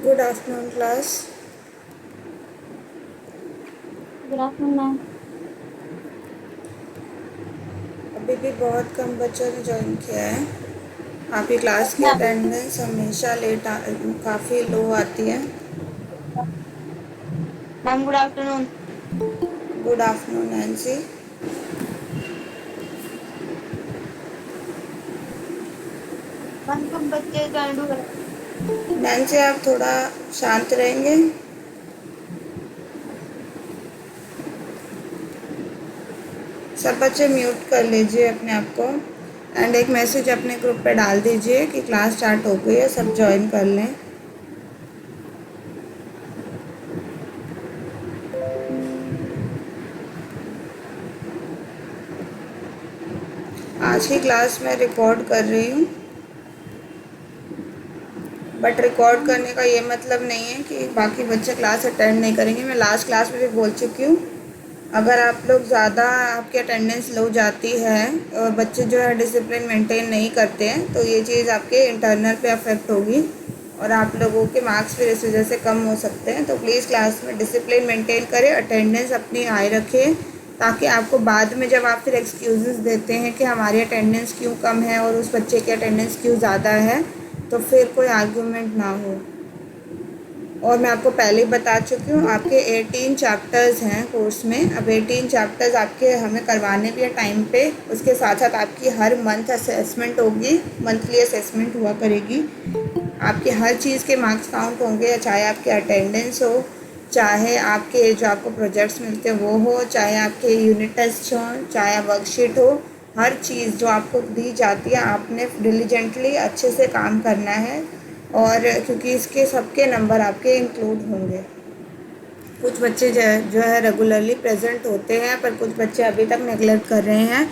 Good afternoon class. Good afternoon ma'am. अभी भी बहुत कम बच्चों ने ज्वाइन किया है। आपकी क्लास की अटेंडेंस हमेशा काफ़ी लो आती है। Ma'am good afternoon. Good afternoon Nancy. Ma'am कब बच्चे ज्वाइन हो रहे नैन्सी आप थोड़ा शांत रहेंगे। सब बच्चे म्यूट कर लीजिए अपने आप को एंड एक मैसेज अपने ग्रुप पे डाल दीजिए कि क्लास स्टार्ट हो गई है, सब ज्वाइन कर लें। आज की क्लास मैं रिकॉर्ड कर रही हूँ, बट रिकॉर्ड मैम? करने का ये मतलब नहीं है कि बाकी बच्चे क्लास अटेंड नहीं करेंगे। मैं लास्ट क्लास में भी बोल चुकी हूँ, अगर आप लोग ज़्यादा आपकी अटेंडेंस लो जाती है और बच्चे जो है डिसिप्लिन मेंटेन नहीं करते हैं तो ये चीज़ आपके इंटरनल पे अफेक्ट होगी और आप लोगों के मार्क्स फिर इस वजह से कम हो सकते हैं। तो प्लीज़ क्लास में डिसिप्लिन मेंटेन करें, अटेंडेंस अपनी हाई रखें, ताकि आपको बाद में जब आप फिर एक्सक्यूज़ेस देते हैं कि हमारी अटेंडेंस क्यों कम है और उस बच्चे की अटेंडेंस क्यों ज़्यादा है, तो फिर कोई आर्गूमेंट ना हो। और मैं आपको पहले ही बता चुकी हूँ, आपके 18 चैप्टर्स हैं कोर्स में। अब 18 चैप्टर्स आपके हमें करवाने भी है टाइम पे। उसके साथ साथ आपकी हर मंथ असेसमेंट होगी, मंथली असेसमेंट हुआ करेगी। आपके हर चीज़ के मार्क्स काउंट होंगे, चाहे आपकी अटेंडेंस हो, चाहे आपके जो आपको प्रोजेक्ट्स मिलते हैं वो हो, चाहे आपके यूनिट टेस्ट हों, चाहे वर्कशीट हो। हर चीज़ जो आपको दी जाती है आपने डिलीजेंटली अच्छे से काम करना है, और क्योंकि इसके सबके नंबर आपके इंक्लूड होंगे। कुछ बच्चे जो है रेगुलरली प्रेजेंट होते हैं, पर कुछ बच्चे अभी तक नेगलेक्ट कर रहे हैं।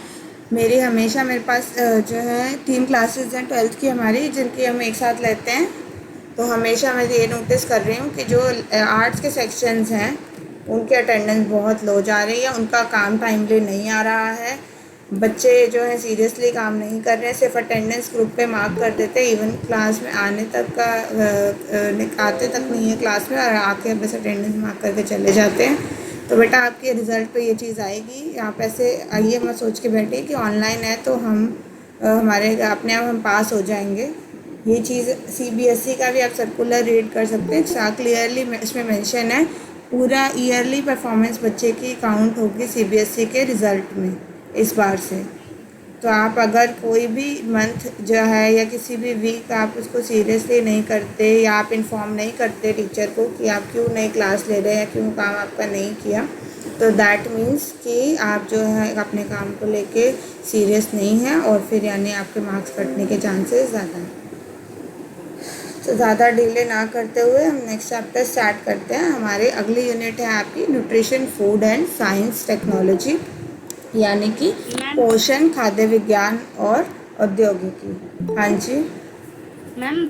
मेरे पास जो है 3 क्लासेस हैं 12th की हमारी, जिनकी हम एक साथ लेते हैं। तो हमेशा मैं ये नोटिस कर रही हूँ कि जो आर्ट्स के सेक्शंस हैं उनकी अटेंडेंस बहुत लो जा रही है, उनका काम टाइमली नहीं आ रहा है। बच्चे जो है सीरियसली काम नहीं कर रहे हैं, सिर्फ अटेंडेंस ग्रुप पे मार्क कर देते हैं, इवन क्लास में आने तक का आते तक नहीं है क्लास में, और आके बस अटेंडेंस मार्क करके चले जाते हैं। तो बेटा आपके रिज़ल्ट पे ये चीज़ आएगी। आप ऐसे आइए मत सोच के बैठिए कि ऑनलाइन है तो हम हमारे अपने आप हम पास हो जाएंगे। ये चीज़ सीबीएसई का भी आप सर्कुलर रीड कर सकते हैं, सा क्लियरली इसमें मेंशन है पूरा ईयरली परफॉर्मेंस बच्चे की काउंट होगी सीबीएसई के रिज़ल्ट में इस बार से। तो आप अगर कोई भी मंथ जो है या किसी भी वीक आप उसको सीरियसली नहीं करते, या आप इन्फॉर्म नहीं करते टीचर को कि आप क्यों नहीं क्लास ले रहे हैं, क्यों काम आपका नहीं किया, तो दैट मीन्स कि आप जो है अपने काम को लेके सीरियस नहीं हैं, और फिर यानी आपके मार्क्स कटने के चांसेस ज़्यादा हैं। तो ज़्यादा डिले ना करते हुए हम नेक्स्ट चैप्टर स्टार्ट करते हैं। हमारी अगली यूनिट है आपकी nutrition food and science technology, यानी कि मैम? पोषण, खाद्य विज्ञान और औद्योगिकी। हाँ जी मैम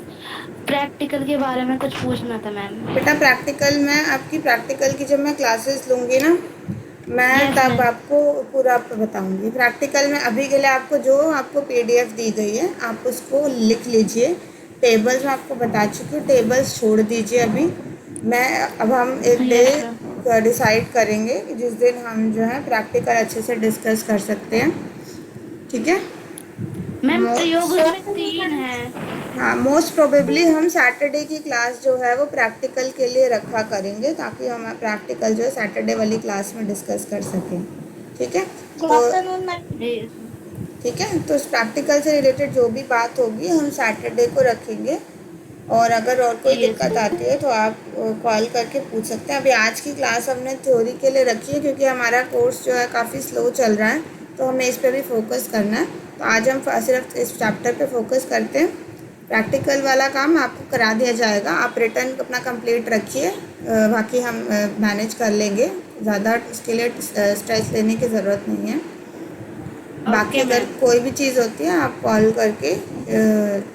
प्रैक्टिकल के बारे में कुछ पूछना था मैम। बेटा, प्रैक्टिकल में आपकी प्रैक्टिकल की जब मैं क्लासेस लूँगी ना, मैं यस तब मैम। आपको पूरा बताऊँगी। प्रैक्टिकल में अभी के लिए आपको जो आपको पीडीएफ दी गई है आप उसको लिख लीजिए। टेबल्स मैं आपको बता चुकी हूँ, टेबल्स छोड़ दीजिए अभी। अब हम एक यस मैम। डे डिसाइड करेंगे कि जिस दिन हम जो है प्रैक्टिकल अच्छे से डिस्कस कर सकते हैं, ठीक है। मैम मो प्रयोग उसमें 3 है। हाँ, मोस्ट प्रोबेबली हम सैटरडे की क्लास जो है वो प्रैक्टिकल के लिए रखा करेंगे, ताकि हम प्रैक्टिकल जो है सैटरडे वाली क्लास में डिस्कस कर सकें, ठीक है। गुड तो आफ्टरनून मैम। Yes ma'am. ठीक है, तो इस प्रैक्टिकल से रिलेटेड जो भी बात होगी हम सैटरडे को रखेंगे। और अगर और कोई यस दिक्कत मैम। आती है तो आप कॉल करके पूछ सकते हैं। अभी आज की क्लास हमने थ्योरी के लिए रखी है, क्योंकि हमारा कोर्स जो है काफ़ी स्लो चल रहा है, तो हमें इस पर भी फोकस करना है। तो आज हम सिर्फ इस चैप्टर पे फोकस करते हैं। प्रैक्टिकल वाला काम आपको करा दिया जाएगा, आप रिटर्न अपना कंप्लीट रखिए, बाकी हम मैनेज कर लेंगे। ज़्यादा इसके लिए स्ट्रेस लेने की ज़रूरत नहीं है। बाकी ओके अगर मैम। कोई भी चीज़ होती है आप कॉल करके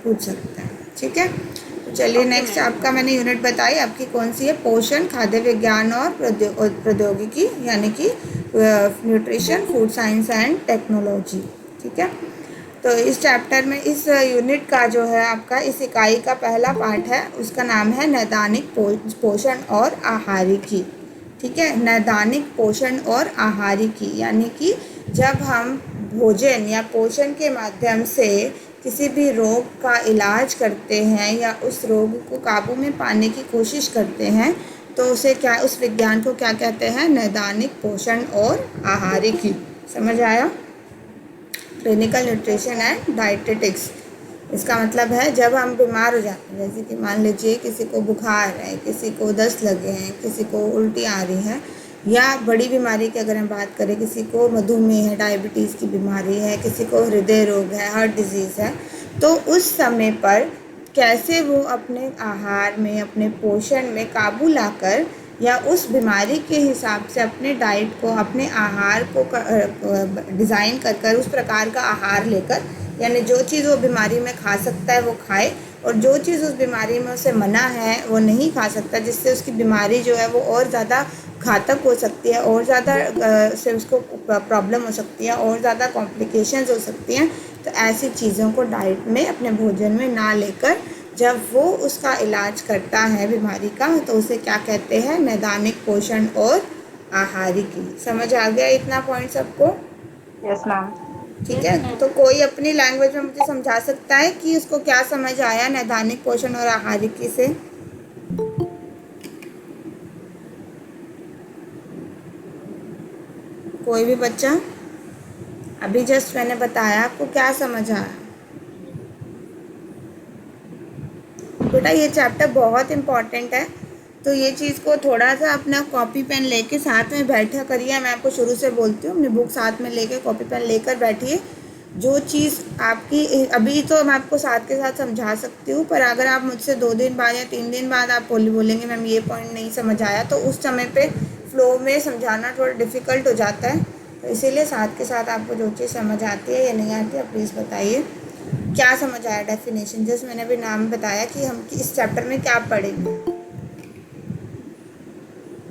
पूछ सकते हैं, ठीक है। तो चलिए, ओके नेक्स्ट मैम। आपका मैंने यूनिट बताई, आपकी कौन सी है? पोषण, खाद्य विज्ञान और प्रौद्योगिकी, यानी कि nutrition, food science and technology, ठीक है। तो इस चैप्टर में इस यूनिट का जो है आपका इस इकाई का पहला पार्ट है, उसका नाम है नैदानिक पोषण और आहारिकी। ठीक है, नैदानिक पोषण और आहारिकी यानी कि जब हम भोजन या पोषण के माध्यम से किसी भी रोग का इलाज करते हैं या उस रोग को काबू में पाने की कोशिश करते हैं तो उसे क्या, उस विज्ञान को क्या कहते हैं? नैदानिक पोषण और आहारिकी। समझ आया? Clinical nutrition and dietetics. इसका मतलब है जब हम बीमार हो जाते हैं, जैसे कि मान लीजिए किसी को बुखार है, किसी को दस्त लगे हैं, किसी को उल्टी आ रही है, या बड़ी बीमारी की अगर हम बात करें, किसी को मधुमेह है, डायबिटीज़ की बीमारी है, किसी को हृदय रोग है, हार्ट डिजीज़ है, तो उस समय पर कैसे वो अपने आहार में, अपने पोषण में काबू लाकर या उस बीमारी के हिसाब से अपने डाइट को, अपने आहार को डिज़ाइन कर कर उस प्रकार का आहार लेकर, यानी जो चीज़ वो बीमारी में खा सकता है वो खाए और जो चीज़ उस बीमारी में उसे मना है वो नहीं खा सकता, जिससे उसकी बीमारी जो है वो और ज़्यादा घातक हो सकती है, और ज़्यादा से उसको प्रॉब्लम हो सकती है, और ज़्यादा कॉम्प्लिकेशंस हो सकती हैं। तो ऐसी चीज़ों को डाइट में, अपने भोजन में ना लेकर जब वो उसका इलाज करता है बीमारी का, तो उसे क्या कहते हैं? नैदानिक पोषण और आहारिकी। समझ आ गया इतना पॉइंट सबको? Yes ma'am. ठीक है, तो कोई अपनी लैंग्वेज में मुझे समझा सकता है कि उसको क्या समझ आया नैदानिक पोषण और आहारिकी से? कोई भी बच्चा? अभी जस्ट मैंने बताया, आपको क्या समझ आया? बेटा ये चैप्टर बहुत इम्पॉर्टेंट है, तो ये चीज़ को थोड़ा सा अपना कॉपी पेन लेके साथ में बैठा करिए। मैं आपको शुरू से बोलती हूँ, अपनी बुक साथ में लेके कॉपी पेन लेकर बैठिए। जो चीज़ आपकी अभी तो मैं आपको साथ के साथ समझा सकती हूँ, पर अगर आप मुझसे 2 दिन बाद या 3 दिन बाद आप बोलेंगे मैम ये पॉइंट नहीं समझ आया, तो उस समय पे फ्लो में समझाना थोड़ा डिफ़िकल्ट हो जाता है। तो इसीलिए साथ के साथ आपको जो चीज़ समझ आती है या नहीं आती है प्लीज़ बताइए। क्या समझ आया डेफिनेशन? जैसे मैंने अभी नाम बताया कि हम इस चैप्टर में क्या पढ़ेंगे।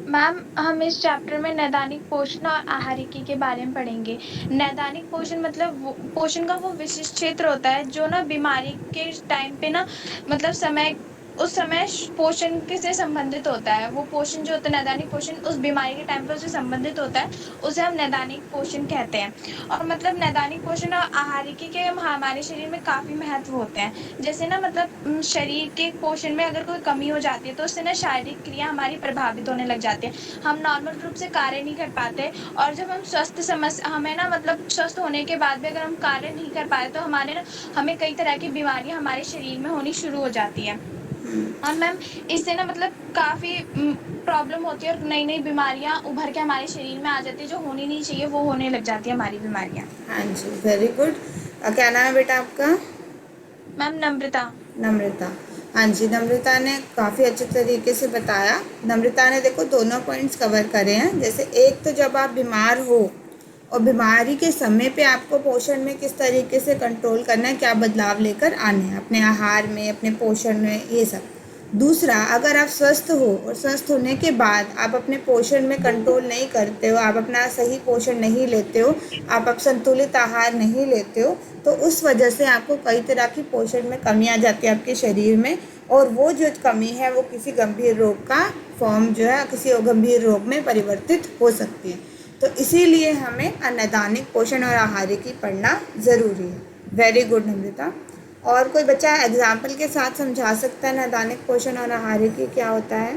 मैम हम इस चैप्टर में नैदानिक पोषण और आहारिकी के बारे में पढ़ेंगे। नैदानिक पोषण मतलब पोषण का वो विशिष्ट क्षेत्र होता है जो ना बीमारी के टाइम पे ना मतलब उस समय पोषण के से संबंधित होता है। वो पोषण जो होता है नैदानिक पोषण उस बीमारी के टाइम पे उससे संबंधित होता है, उसे हम नैदानिक पोषण कहते हैं। और मतलब नैदानिक पोषण और आहारिकी के हमारे शरीर में काफ़ी महत्व होते हैं। जैसे ना मतलब शरीर के पोषण में अगर कोई कमी हो जाती है तो उससे ना शारीरिक क्रिया हमारी प्रभावित होने लग जाती है, हम नॉर्मल रूप से कार्य नहीं कर पाते। और जब हम हमें ना मतलब स्वस्थ होने के बाद भी अगर हम कार्य नहीं कर पाए तो हमें कई तरह की बीमारियां हमारे शरीर में होनी शुरू हो जाती है। और मैम इससे ना मतलब काफ़ी प्रॉब्लम होती है और नई नई बीमारियां उभर के हमारे शरीर में आ जाती है, जो होनी नहीं चाहिए वो होने लग जाती है हमारी बीमारियां। हाँ जी, वेरी गुड। क्या नाम है बेटा आपका? मैम नम्रता। नम्रता, हाँ जी, नम्रता ने काफ़ी अच्छे तरीके से बताया। नम्रता ने देखो दोनों पॉइंट्स कवर करे हैं। जैसे एक तो जब आप बीमार हो और बीमारी के समय पे आपको पोषण में किस तरीके से कंट्रोल करना है, क्या बदलाव लेकर आने हैं अपने आहार में, अपने पोषण में, ये सब। दूसरा, अगर आप स्वस्थ हो और स्वस्थ होने के बाद आप अपने पोषण में कंट्रोल नहीं करते हो, आप अपना सही पोषण नहीं लेते हो, आप संतुलित आहार नहीं लेते हो, तो उस वजह से आपको कई तरह की पोषण में कमी आ जाती है आपके शरीर में, और वो जो कमी है वो किसी गंभीर रोग का फॉर्म जो है किसी गंभीर रोग में परिवर्तित हो सकती है। तो इसीलिए हमें अनैदानिक पोषण और आहारिकी पढ़ना ज़रूरी है। वेरी गुड नम्रता। और कोई बच्चा एग्जाम्पल के साथ समझा सकता है नैदानिक पोषण और आहारिकी क्या होता है?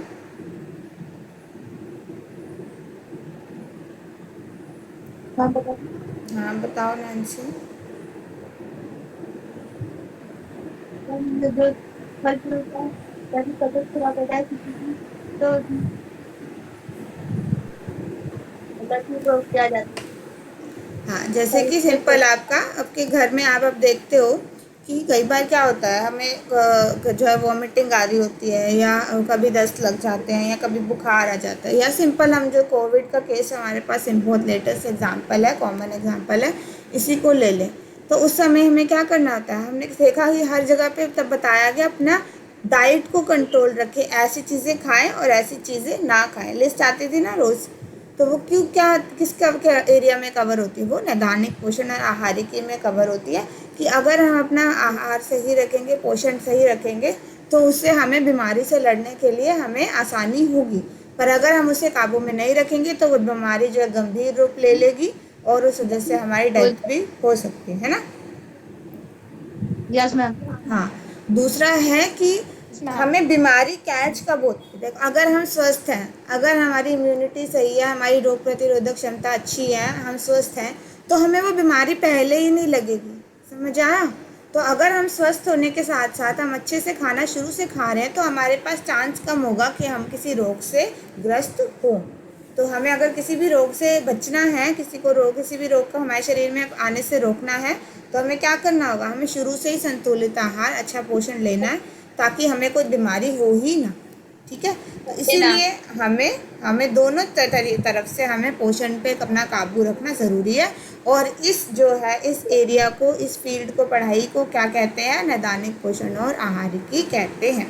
हाँ बताओ नैन्सी। जो फल फ्रूट है तभी तबियत खराब हो जाए किसी की तो किया जाता है। हाँ, जैसे कि सिंपल आपका आपके घर में आप अब देखते हो कि कई बार क्या होता है, हमें जो है वॉमिटिंग आ रही होती है, या कभी दस्त लग जाते हैं, या कभी बुखार आ जाता है, या सिंपल हम जो कोविड का केस हमारे पास बहुत लेटेस्ट एग्जांपल है, कॉमन एग्जांपल है, इसी को ले लें। तो उस समय हमें क्या करना होता है? हमने देखा कि हर जगह पे तब बताया गया अपना डाइट को कंट्रोल रखें, ऐसी चीज़ें खाएं और ऐसी चीज़ें ना खाएं, लिस्ट आती थी ना रोज़। तो वो क्यों क्या किसका एरिया में कवर होती है? वो नैदानिक पोषण और आहारिकी में कवर होती है कि अगर हम अपना आहार सही रखेंगे, पोषण सही रखेंगे, तो उससे हमें बीमारी से लड़ने के लिए हमें आसानी होगी। पर अगर हम उसे काबू में नहीं रखेंगे तो वो बीमारी जो है गंभीर रूप ले लेगी और उस वजह से हमारी डेथ भी हो सकती है ना। Yes ma'am. हाँ, दूसरा है कि हमें बीमारी कैच कब होती है? देखो, अगर हम स्वस्थ हैं, अगर हमारी इम्यूनिटी सही है, हमारी रोग प्रतिरोधक क्षमता अच्छी है, हम स्वस्थ हैं, तो हमें वो बीमारी पहले ही नहीं लगेगी। समझ आया? तो अगर हम स्वस्थ होने के साथ साथ हम अच्छे से खाना शुरू से खा रहे हैं तो हमारे पास चांस कम होगा कि हम किसी रोग से ग्रस्त हों। तो हमें अगर किसी भी रोग से बचना है, किसी भी रोग को हमारे शरीर में आने से रोकना है, तो हमें क्या करना होगा? हमें शुरू से ही संतुलित आहार, अच्छा पोषण लेना है ताकि हमें कोई बीमारी हो ही ना। ठीक है, तो इसीलिए हमें दोनों तरफ से हमें पोषण पे अपना काबू रखना ज़रूरी है। और इस एरिया को, इस फील्ड को, पढ़ाई को क्या कहते हैं? नैदानिक पोषण और आहारिकी कहते हैं।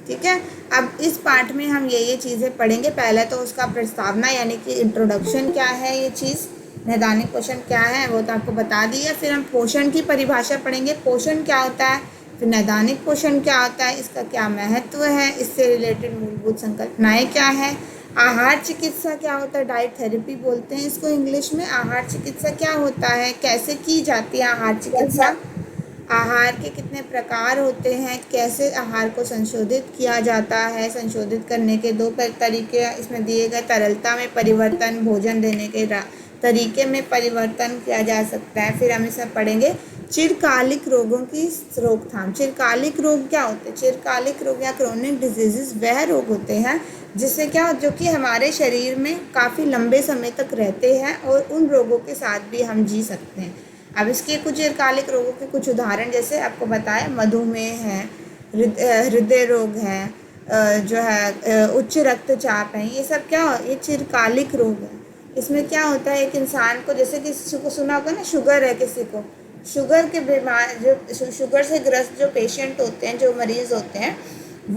ठीक है, अब इस पार्ट में हम ये चीज़ें पढ़ेंगे। पहले तो उसका प्रस्तावना यानी कि इंट्रोडक्शन, क्या है ये चीज़, नैदानिक पोषण क्या है वो तो आपको बता दिया। फिर हम पोषण की परिभाषा पढ़ेंगे, पोषण क्या होता है, फिर नैदानिक पोषण क्या होता है, इसका क्या महत्व है, इससे रिलेटेड मूलभूत संकल्पनाएं क्या है, आहार चिकित्सा क्या होता है, डाइट थेरेपी बोलते हैं इसको इंग्लिश में। आहार चिकित्सा क्या होता है, कैसे की जाती है आहार चिकित्सा, आहार के कितने प्रकार होते हैं, कैसे आहार को संशोधित किया जाता है, संशोधित करने के 2 तरीके इसमें दिए गए, तरलता में परिवर्तन, भोजन देने के तरीके में परिवर्तन किया जा सकता है। फिर हम इसमें पढ़ेंगे चिरकालिक रोगों की रोकथाम। चिरकालिक रोग क्या होते हैं? चिरकालिक रोग या क्रोनिक डिजीजेस वह रोग होते हैं जिससे जो कि हमारे शरीर में काफ़ी लंबे समय तक रहते हैं और उन रोगों के साथ भी हम जी सकते हैं। अब इसके कुछ चिरकालिक रोगों के कुछ उदाहरण जैसे आपको बताया, मधुमेह है, हृदय रोग है, जो है उच्च रक्तचाप है, ये सब क्या, ये चिरकालिक रोग है। इसमें क्या होता है, एक इंसान को, जैसे किसी को सुना होगा ना, शुगर है किसी को, शुगर के बीमार, जो शुगर से ग्रस्त जो पेशेंट होते हैं, जो मरीज़ होते हैं,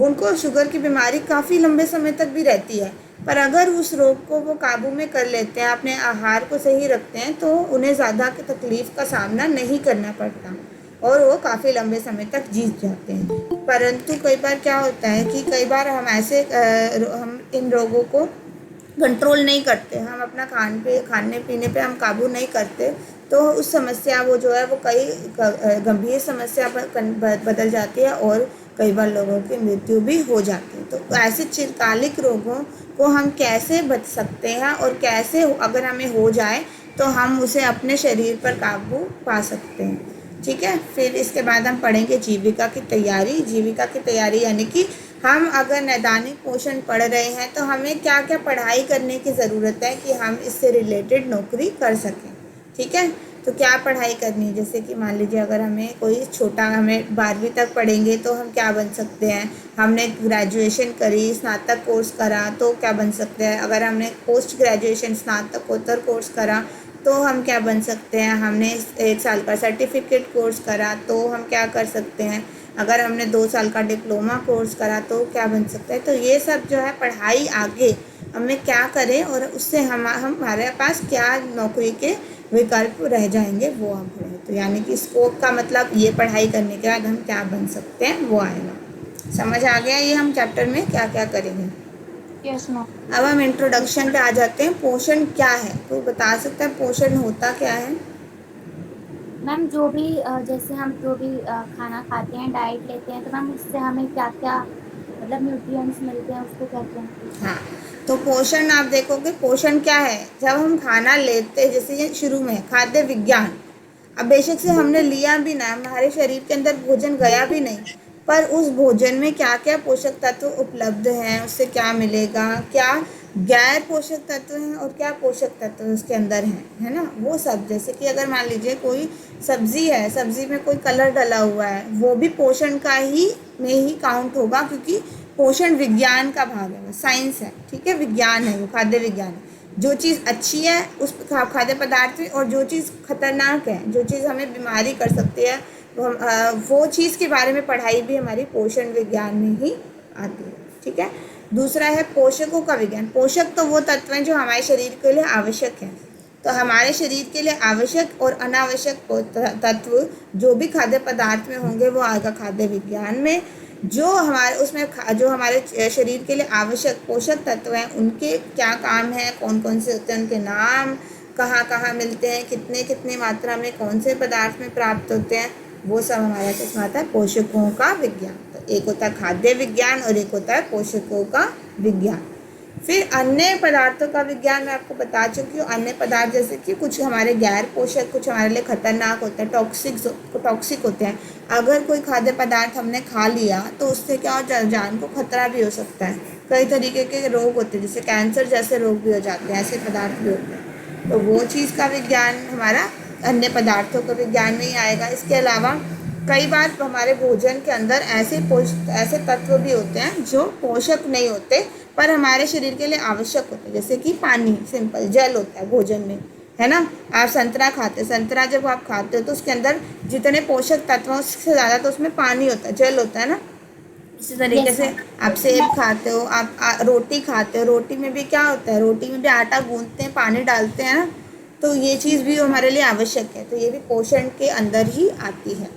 उनको शुगर की बीमारी काफ़ी लंबे समय तक भी रहती है। पर अगर उस रोग को वो काबू में कर लेते हैं, अपने आहार को सही रखते हैं, तो उन्हें ज़्यादा तकलीफ़ का सामना नहीं करना पड़ता और वो काफ़ी लंबे समय तक जीत जाते हैं। परंतु कई बार क्या होता है कि कई बार हम इन रोगों को कंट्रोल नहीं करते, हम अपना खाने पीने पे हम काबू नहीं करते, तो उस समस्या वो जो है वो कई गंभीर समस्या पर बदल जाती है और कई बार लोगों की मृत्यु भी हो जाती है। तो ऐसे चिरकालिक रोगों को हम कैसे बच सकते हैं और कैसे अगर हमें हो जाए तो हम उसे अपने शरीर पर काबू पा सकते हैं। ठीक है, फिर इसके बाद हम पढ़ेंगे जीविका की तैयारी। जीविका की तैयारी यानी कि हम अगर नैदानिक पोषण पढ़ रहे हैं तो हमें क्या क्या पढ़ाई करने की ज़रूरत है कि हम इससे रिलेटेड नौकरी कर सकें। ठीक है, तो क्या पढ़ाई करनी है, जैसे कि मान लीजिए अगर हमें कोई हमें 12वीं तक पढ़ेंगे तो हम क्या बन सकते हैं, हमने ग्रेजुएशन करी, स्नातक कोर्स करा तो क्या बन सकते हैं, अगर हमने पोस्ट ग्रेजुएशन स्नातकोत्तर कोर्स करा तो हम क्या बन सकते हैं, हमने 1 साल का सर्टिफिकेट कोर्स करा तो हम क्या कर सकते हैं, अगर हमने 2 साल का डिप्लोमा कोर्स करा तो क्या बन सकता है। तो ये सब जो है पढ़ाई आगे हमें क्या करें और उससे हमारे पास क्या नौकरी के विकल्प रह जाएंगे वो हम पढ़ें। तो यानी कि स्कोप का मतलब ये पढ़ाई करने के बाद हम क्या बन सकते हैं वो आएगा। समझ आ गया ये हम चैप्टर में क्या क्या करेंगे? Yes ma'am. अब हम इंट्रोडक्शन पे आ जाते हैं। पोषण क्या है, कोई बता सकता है पोषण होता क्या है? मैम जो भी जैसे हम जो भी खाना खाते हैं, डाइट लेते हैं, तो मैम उससे हमें क्या क्या मतलब न्यूट्रिएंट्स मिलते हैं, उसको कहते हैं। हाँ, तो पोषण आप देखोगे, पोषण क्या है, जब हम खाना लेते हैं, जैसे ये शुरू में खाद्य विज्ञान, अब बेशक से हमने लिया भी ना, हमारे शरीर के अंदर भोजन गया भी नहीं, पर उस भोजन में क्या क्या पोषक तत्व उपलब्ध हैं, उससे क्या मिलेगा, क्या गैर पोषक तत्व हैं और क्या पोषक तत्व उसके अंदर हैं, है ना, वो सब। जैसे कि अगर मान लीजिए कोई सब्जी है, सब्जी में कोई कलर डला हुआ है, वो भी पोषण का ही में ही काउंट होगा, क्योंकि पोषण विज्ञान का भाग है, वो साइंस है। ठीक है, विज्ञान है, वो खाद्य विज्ञान है। जो चीज़ अच्छी है उस खाद्य पदार्थ में, और जो चीज़ खतरनाक है, जो चीज़ हमें बीमारी कर सकती है, वो चीज़ के बारे में पढ़ाई भी हमारी पोषण विज्ञान में ही आती है। ठीक है, दूसरा है पोषकों का विज्ञान। पोषक तो वो तत्व हैं जो हमारे शरीर के लिए आवश्यक हैं। तो हमारे शरीर के लिए आवश्यक और अनावश्यक तत्व जो भी खाद्य पदार्थ में होंगे वो आएगा खाद्य विज्ञान में। जो हमारे उसमें जो हमारे शरीर के लिए आवश्यक पोषक तत्व हैं उनके क्या काम है, कौन कौन से होते हैं, उनके नाम, कहाँ कहाँ मिलते हैं, कितने कितनी मात्रा में कौन से पदार्थ में प्राप्त होते हैं, वो सब हमारा किसमें आता है, पोषकों का विज्ञान। तो एक होता है खाद्य विज्ञान और एक होता है पोषकों का विज्ञान। फिर अन्य पदार्थों का विज्ञान मैं आपको बता चुकी हूँ। अन्य पदार्थ जैसे कि कुछ हमारे गैर पोषक, कुछ हमारे लिए खतरनाक होते हैं, टॉक्सिक होते हैं। अगर कोई खाद्य पदार्थ हमने खा लिया तो उससे क्या हो जाए, जान को खतरा भी हो सकता है। कई तरीके के रोग होते हैं, जैसे कैंसर जैसे रोग भी हो जाते हैं, ऐसे पदार्थ भी होते हैं। तो वो चीज़ का विज्ञान हमारा अन्य पदार्थों का विज्ञान में ही आएगा। इसके अलावा कई बार हमारे भोजन के अंदर ऐसे तत्व भी होते हैं जो पोषक नहीं होते पर हमारे शरीर के लिए आवश्यक होते हैं, जैसे कि पानी, सिंपल जल होता है भोजन में, है ना। आप संतरा खाते हैं, संतरा जब आप खाते हो तो उसके अंदर जितने पोषक तत्व हैं उससे ज़्यादा तो उसमें पानी होता है, जल होता है ना। इसी तरीके से आप सेब खाते हो, आप रोटी खाते हो, रोटी में भी क्या होता है, रोटी में भी आटा गूंथते हैं, पानी डालते हैं ना। तो ये चीज़ भी हमारे लिए आवश्यक है, तो ये भी पोषण के अंदर ही आती है।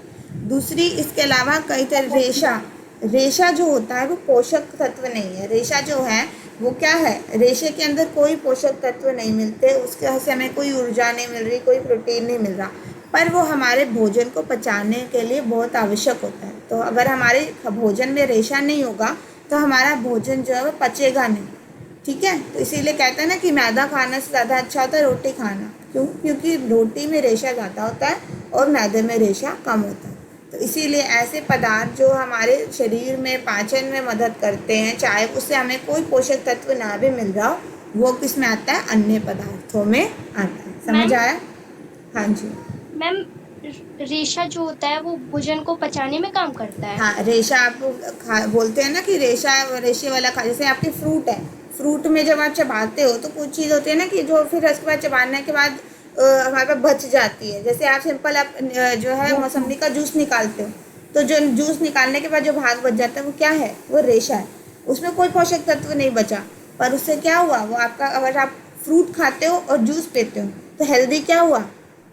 दूसरी, इसके अलावा कई तरह रेशा जो होता है वो पोषक तत्व नहीं है। रेशा जो है वो क्या है, रेशे के अंदर कोई पोषक तत्व नहीं मिलते, उसके से हमें कोई ऊर्जा नहीं मिल रही, कोई प्रोटीन नहीं मिल रहा, पर वो हमारे भोजन को पचाने के लिए बहुत आवश्यक होता है। तो अगर हमारे भोजन में रेशा नहीं होगा तो हमारा भोजन जो है वो पचेगा नहीं, ठीक है। तो इसीलिए कहते हैं ना कि मैदा खाने से ज़्यादा अच्छा होता है रोटी खाना। क्यों? क्योंकि रोटी में रेशा ज़्यादा होता है और मैदे में रेशा कम होता है। तो इसीलिए ऐसे पदार्थ जो हमारे शरीर में पाचन में मदद करते हैं, चाहे उससे हमें कोई पोषक तत्व ना भी मिल रहा हो, वो किस में आता है, अन्य पदार्थों में आता है। समझ आया? हाँ जी मैम, रेशा जो होता है वो भोजन को पचाने में काम करता है। हाँ, रेशा आप बोलते हैं ना कि रेशे वाला खा, जैसे आपकी फ्रूट है, फ्रूट में जब आप चबाते हो तो कुछ चीज़ होती है ना कि जो फिर उसके बाद चबाने के बाद हमारे पास बच जाती है। जैसे आप सिंपल आप जो है मौसम्बी का जूस निकालते हो, तो जो जूस निकालने के बाद जो भाग बच जाता है वो क्या है, वो रेशा है। उसमें कोई पोषक तत्व नहीं बचा, पर उससे क्या हुआ, वो आपका, अगर आप फ्रूट खाते हो और जूस पीते हो तो हेल्दी क्या हुआ,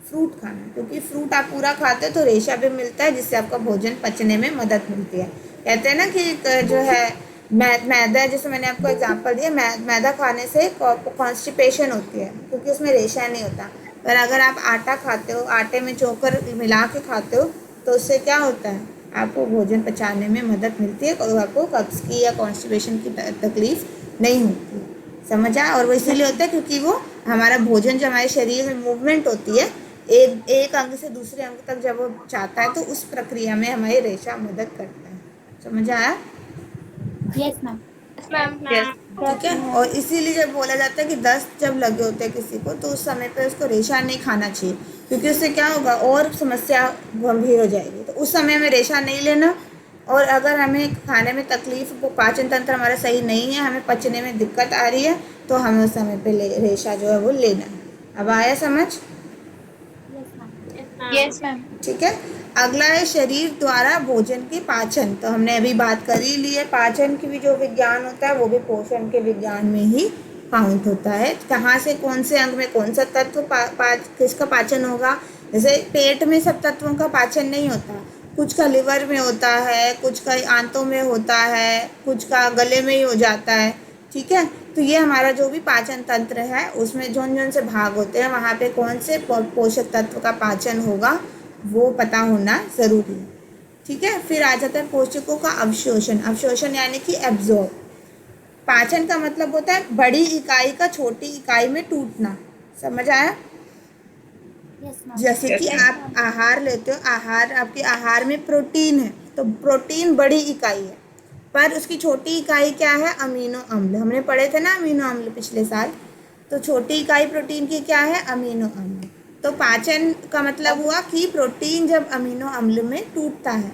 फ्रूट खाना, क्योंकि फ्रूट आप पूरा खाते हो तो रेशा भी मिलता है जिससे आपका भोजन पचने में मदद मिलती है। कहते हैं ना कि जो है मैदा, जैसे मैंने आपको एग्जांपल दिया, मैदा खाने से कॉन्स्टिपेशन होती है क्योंकि उसमें रेशा नहीं होता। पर अगर आप आटा खाते हो, आटे में चोकर मिला के खाते हो तो उससे क्या होता है, आपको भोजन पचाने में मदद मिलती है और आपको कब्ज की या कॉन्स्टिपेशन की तकलीफ नहीं होती। समझ आया? और वो इसीलिए होता है क्योंकि वो हमारा भोजन जो हमारे शरीर में मूवमेंट होती है, एक अंग से दूसरे अंग तक जब वो चाहता है तो उस प्रक्रिया में हमारी रेशा मदद करता है। समझ आया? Yes ma'am. ठीक है। और इसीलिए जब बोला जाता है कि दस्त जब लगे होते हैं किसी को तो उस समय पे उसको रेशा नहीं खाना चाहिए, क्योंकि उससे क्या होगा, और समस्या गंभीर हो जाएगी। तो उस समय में रेशा नहीं लेना। और अगर हमें खाने में तकलीफ, पाचन तंत्र हमारा सही नहीं है, हमें पचने में दिक्कत आ रही है, तो हमें उस समय पे रेशा जो है वो लेना है। अब आया समझ? Yes ma'am. ठीक है। अगला है शरीर द्वारा भोजन की पाचन। तो हमने अभी बात कर ही ली है, पाचन की भी जो विज्ञान होता है वो भी पोषण के विज्ञान में ही काउंट होता है। कहाँ से कौन से अंग में कौन सा तत्व किसका पाचन होगा। जैसे पेट में सब तत्वों का पाचन नहीं होता, कुछ का लिवर में होता है, कुछ का आंतों में होता है, कुछ का गले में ही हो जाता है, ठीक है। तो ये हमारा जो भी पाचन तंत्र है उसमें जोन से भाग होते हैं, वहाँ पे कौन से पोषक तत्व का पाचन होगा वो पता होना ज़रूरी है, ठीक है। फिर आ जाता है पोषकों का अवशोषण। अवशोषण यानी कि एब्जॉर्ब। पाचन का मतलब होता है बड़ी इकाई का छोटी इकाई में टूटना। समझ आया? जैसे कि आप आहार लेते हो, आपके आहार में प्रोटीन है, तो प्रोटीन बड़ी इकाई है, पर उसकी छोटी इकाई क्या है, अमीनो अम्ल। हमने पढ़े थे ना अमीनो अम्ल पिछले साल। तो छोटी इकाई प्रोटीन की क्या है, अमीनो अम्ल। तो पाचन का मतलब हुआ कि प्रोटीन जब अमीनो अम्ल में टूटता है।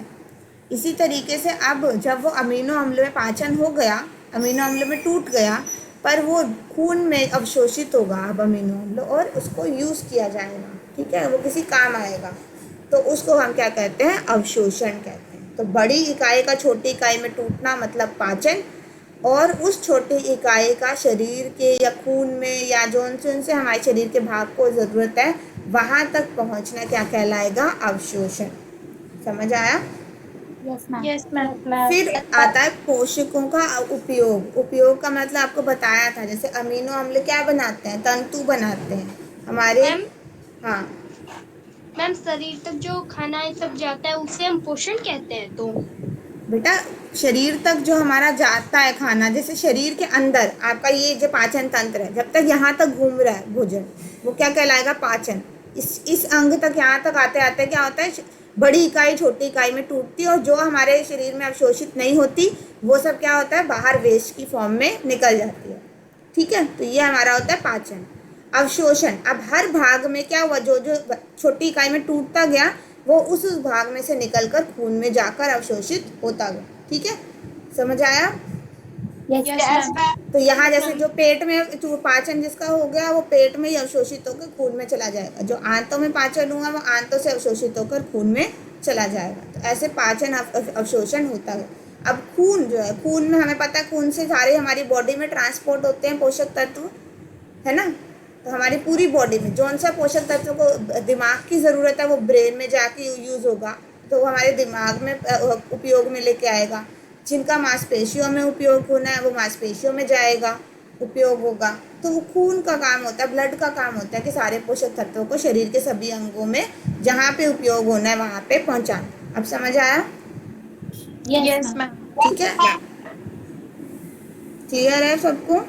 इसी तरीके से अब जब वो अमीनो अम्ल में पाचन हो गया, अमीनो अम्ल में टूट गया, पर वो खून में अवशोषित होगा अब अमीनो अम्ल, और उसको यूज़ किया जाएगा, ठीक है, वो किसी काम आएगा। तो उसको हम क्या कहते हैं, अवशोषण कहते हैं। तो बड़ी इकाई का छोटी इकाई में टूटना मतलब पाचन, और उस छोटी इकाई का शरीर के या खून में या जोन से हमारे शरीर के भाग को ज़रूरत है वहाँ तक पहुँचना क्या कहलाएगा? अवशोषण। समझ आया? Yes ma'am. Yes ma'am. फिर आता है पोषकों का उपयोग। उपयोग का मतलब आपको बताया था, जैसे अमीनो अम्ल क्या बनाते हैं? तंतु बनाते हैं हमारे। मैम हाँ मैम शरीर तक जो खाना ये सब जाता है उसे हम पोषण कहते हैं। तो बेटा, शरीर तक जो हमारा जाता है खाना, जैसे शरीर के अंदर आपका ये जो पाचन तंत्र है, जब तक यहाँ तक घूम रहा है भोजन, वो क्या कहलाएगा? पाचन। इस अंग तक यहाँ तक आते आते क्या होता है? बड़ी इकाई छोटी इकाई में टूटती है और जो हमारे शरीर में अवशोषित नहीं होती वो सब क्या होता है? बाहर वेस्ट की फॉर्म में निकल जाती है। ठीक है, तो ये हमारा होता है पाचन। अवशोषण, अब हर भाग में क्या हुआ? जो जो छोटी इकाई में टूटता गया वो उस भाग में से निकलकर खून में जाकर अवशोषित होता गया। ठीक है, समझ आया? Yes yes ma'am. तो यहाँ जैसे जो पेट में जो पाचन जिसका हो गया वो पेट में ही अवशोषित होकर खून में चला जाएगा, जो आंतों में पाचन हुआ वो आंतों से अवशोषित होकर खून में चला जाएगा। तो ऐसे पाचन अवशोषण होता है। अब खून जो है, खून में हमें पता है खून से सारे हमारी बॉडी में ट्रांसपोर्ट होते हैं पोषक तत्व, है ना? तो हमारी पूरी बॉडी में जौन सा पोषक तत्व को दिमाग की ज़रूरत है वो ब्रेन में जाके यूज़ होगा, तो वो हमारे दिमाग में उपयोग में लेके आएगा। जिनका मांसपेशियों में उपयोग होना है वो मांसपेशियों में जाएगा, उपयोग होगा। तो वो खून का काम होता है, ब्लड का काम होता है कि सारे पोषक तत्वों को शरीर के सभी अंगों में जहाँ पे उपयोग होना है वहाँ पे पहुँचाना। अब समझ आया? Yes ma'am. ठीक है, क्लियर है सबको?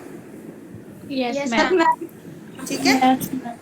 Yes ma'am. ठीक है।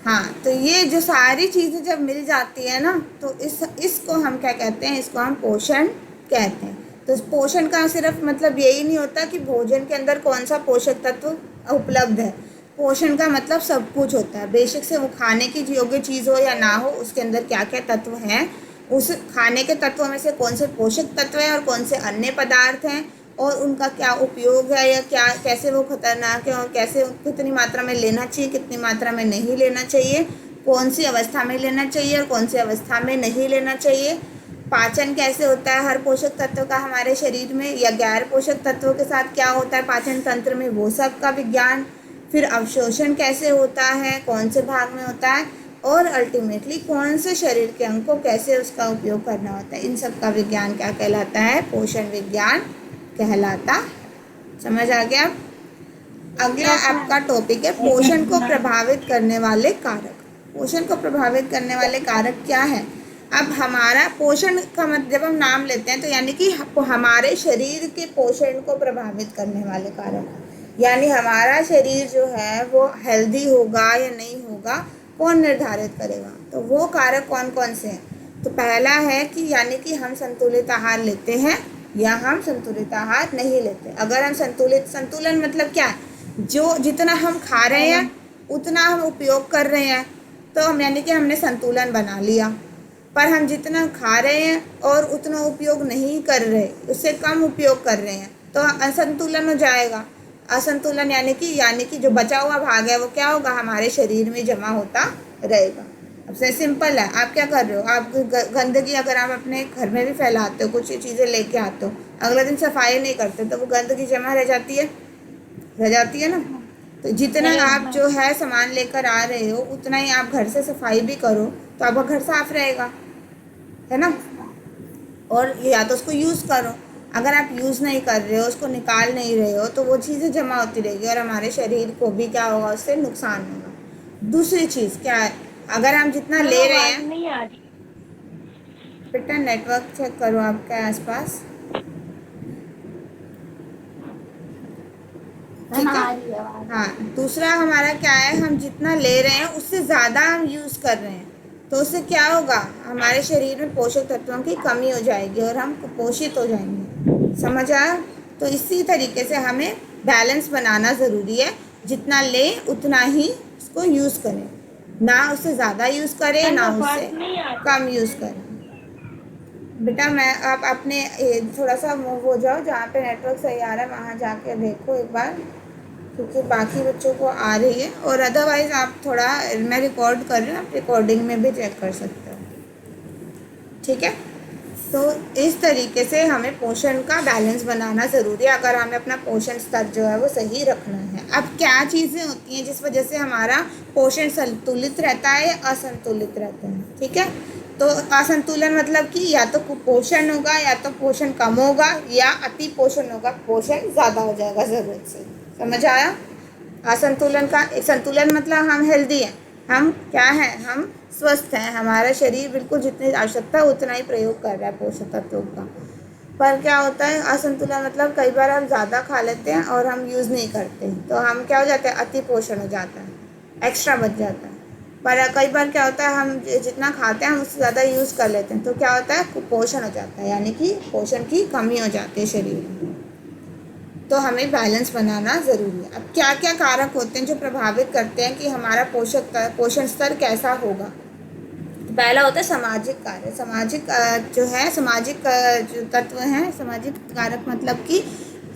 हाँ, तो ये जो सारी चीज़ें जब मिल जाती है ना तो इसको हम क्या कहते हैं? इसको हम पोषण कहते हैं। तो पोषण का सिर्फ मतलब यही नहीं होता कि भोजन के अंदर कौन सा पोषक तत्व उपलब्ध है। पोषण का मतलब सब कुछ होता है, बेशक से वो खाने की योग्य चीज़ हो या ना हो, उसके अंदर क्या क्या तत्व हैं, उस खाने के तत्वों में से कौन से पोषक तत्व हैं और कौन से अन्य पदार्थ हैं और उनका क्या उपयोग है या क्या कैसे वो खतरनाक है और कैसे कितनी मात्रा में लेना चाहिए, कितनी मात्रा में नहीं लेना चाहिए, कौन सी अवस्था में लेना चाहिए और कौन सी अवस्था में नहीं लेना चाहिए, पाचन कैसे होता है हर पोषक तत्व का हमारे शरीर में या गैर पोषक तत्वों के साथ क्या होता है पाचन तंत्र में, वो सब का विज्ञान। फिर अवशोषण कैसे होता है, कौन से भाग में होता है और अल्टीमेटली कौन से शरीर के अंग को कैसे उसका उपयोग करना होता है, इन सब का विज्ञान क्या कहलाता है? पोषण विज्ञान कहलाता। समझ आ गया? अगला आपका टॉपिक है पोषण को प्रभावित करने वाले कारक। पोषण को प्रभावित करने वाले कारक क्या है? अब हमारा पोषण का मतलब जब हम नाम लेते हैं तो यानी कि हमारे शरीर के पोषण को प्रभावित करने वाले कारक, यानी हमारा शरीर जो है वो हेल्दी होगा या नहीं होगा कौन निर्धारित करेगा? तो वो कारक कौन कौन से हैं? तो पहला है कि यानी कि हम संतुलित आहार लेते हैं या हम संतुलित आहार नहीं लेते। अगर हम संतुलन मतलब क्या है? जो जितना हम खा रहे हैं उतना हम उपयोग कर रहे हैं, तो हम यानी कि हमने संतुलन बना लिया। पर हम जितना खा रहे हैं और उतना उपयोग नहीं कर रहे, उससे कम उपयोग कर रहे हैं, तो असंतुलन हो जाएगा। असंतुलन यानी कि जो बचा हुआ भाग है वो क्या होगा? हमारे शरीर में जमा होता रहेगा। अब से सिंपल है, आप क्या कर रहे हो? आप गंदगी अगर आप अपने घर में भी फैलाते हो, कुछ चीज़ें लेके आते हो, अगले दिन सफाई नहीं करते तो वो गंदगी जमा रह जाती है ना। तो जितना आप जो है सामान लेकर आ रहे हो उतना ही आप घर से सफाई भी करो तो आपका घर साफ रहेगा, है ना। और या तो उसको यूज़ करो, अगर आप यूज़ नहीं कर रहे हो, उसको निकाल नहीं रहे हो, तो वो चीज़ें जमा होती रहेगी और हमारे शरीर को भी क्या होगा? उससे नुकसान होगा। दूसरी चीज़ क्या है? अगर हम जितना ले रहे हैं, नहीं आ रही बेटा नेटवर्क चेक करो आपके आसपास, ठीक है। हाँ, दूसरा हमारा क्या है? हम जितना ले रहे हैं उससे ज़्यादा हम यूज़ कर रहे हैं, तो उससे क्या होगा? हमारे शरीर में पोषक तत्वों की कमी हो जाएगी और हम कुपोषित हो जाएंगे। समझ आया? तो इसी तरीके से हमें बैलेंस बनाना ज़रूरी है, जितना लें उतना ही उसको यूज़ करें, ना उससे ज़्यादा यूज़ करें ना उससे कम यूज़ करें। बेटा आप अपने थोड़ा सा मूव हो जाओ, जहाँ पे नेटवर्क सही आ रहा है वहाँ जाके देखो एक बार, क्योंकि बाकी बच्चों को आ रही है। और अदरवाइज़ आप थोड़ा, मैं रिकॉर्ड कर रही हूँ, आप रिकॉर्डिंग में भी चेक कर सकते हो, ठीक है। तो इस तरीके से हमें पोषण का बैलेंस बनाना ज़रूरी है अगर हमें अपना पोषण स्तर जो है वो सही रखना है। अब क्या चीज़ें होती हैं जिस वजह से हमारा पोषण संतुलित रहता है या असंतुलित रहता है, ठीक है। तो असंतुलन मतलब कि या तो कुपोषण होगा या तो पोषण कम होगा या अति पोषण होगा, पोषण ज़्यादा हो जाएगा ज़रूरत से। समझ आया? असंतुलन का संतुलन मतलब हम हेल्दी हैं, हम क्या हैं, हम स्वस्थ हैं, हमारा शरीर बिल्कुल जितनी आवश्यकता है उतना ही प्रयोग कर रहा है पोषक तत्वों का। पर क्या होता है असंतुलन मतलब कई बार हम ज़्यादा खा लेते हैं और हम यूज़ नहीं करते, तो हम क्या हो जाते हैं, अति पोषण हो जाता है, एक्स्ट्रा बच जाता है। पर कई बार क्या होता है हम जितना खाते हैं हम उससे ज़्यादा यूज़ कर लेते हैं, तो क्या होता है, कुपोषण हो जाता है, यानी कि पोषण की कमी हो जाती है शरीर में। तो हमें बैलेंस बनाना ज़रूरी है। अब क्या क्या कारक होते हैं जो प्रभावित करते हैं कि हमारा पोषण स्तर कैसा होगा। तो पहला होता है सामाजिक कार्य। सामाजिक जो है सामाजिक जो तत्व हैं, सामाजिक कारक मतलब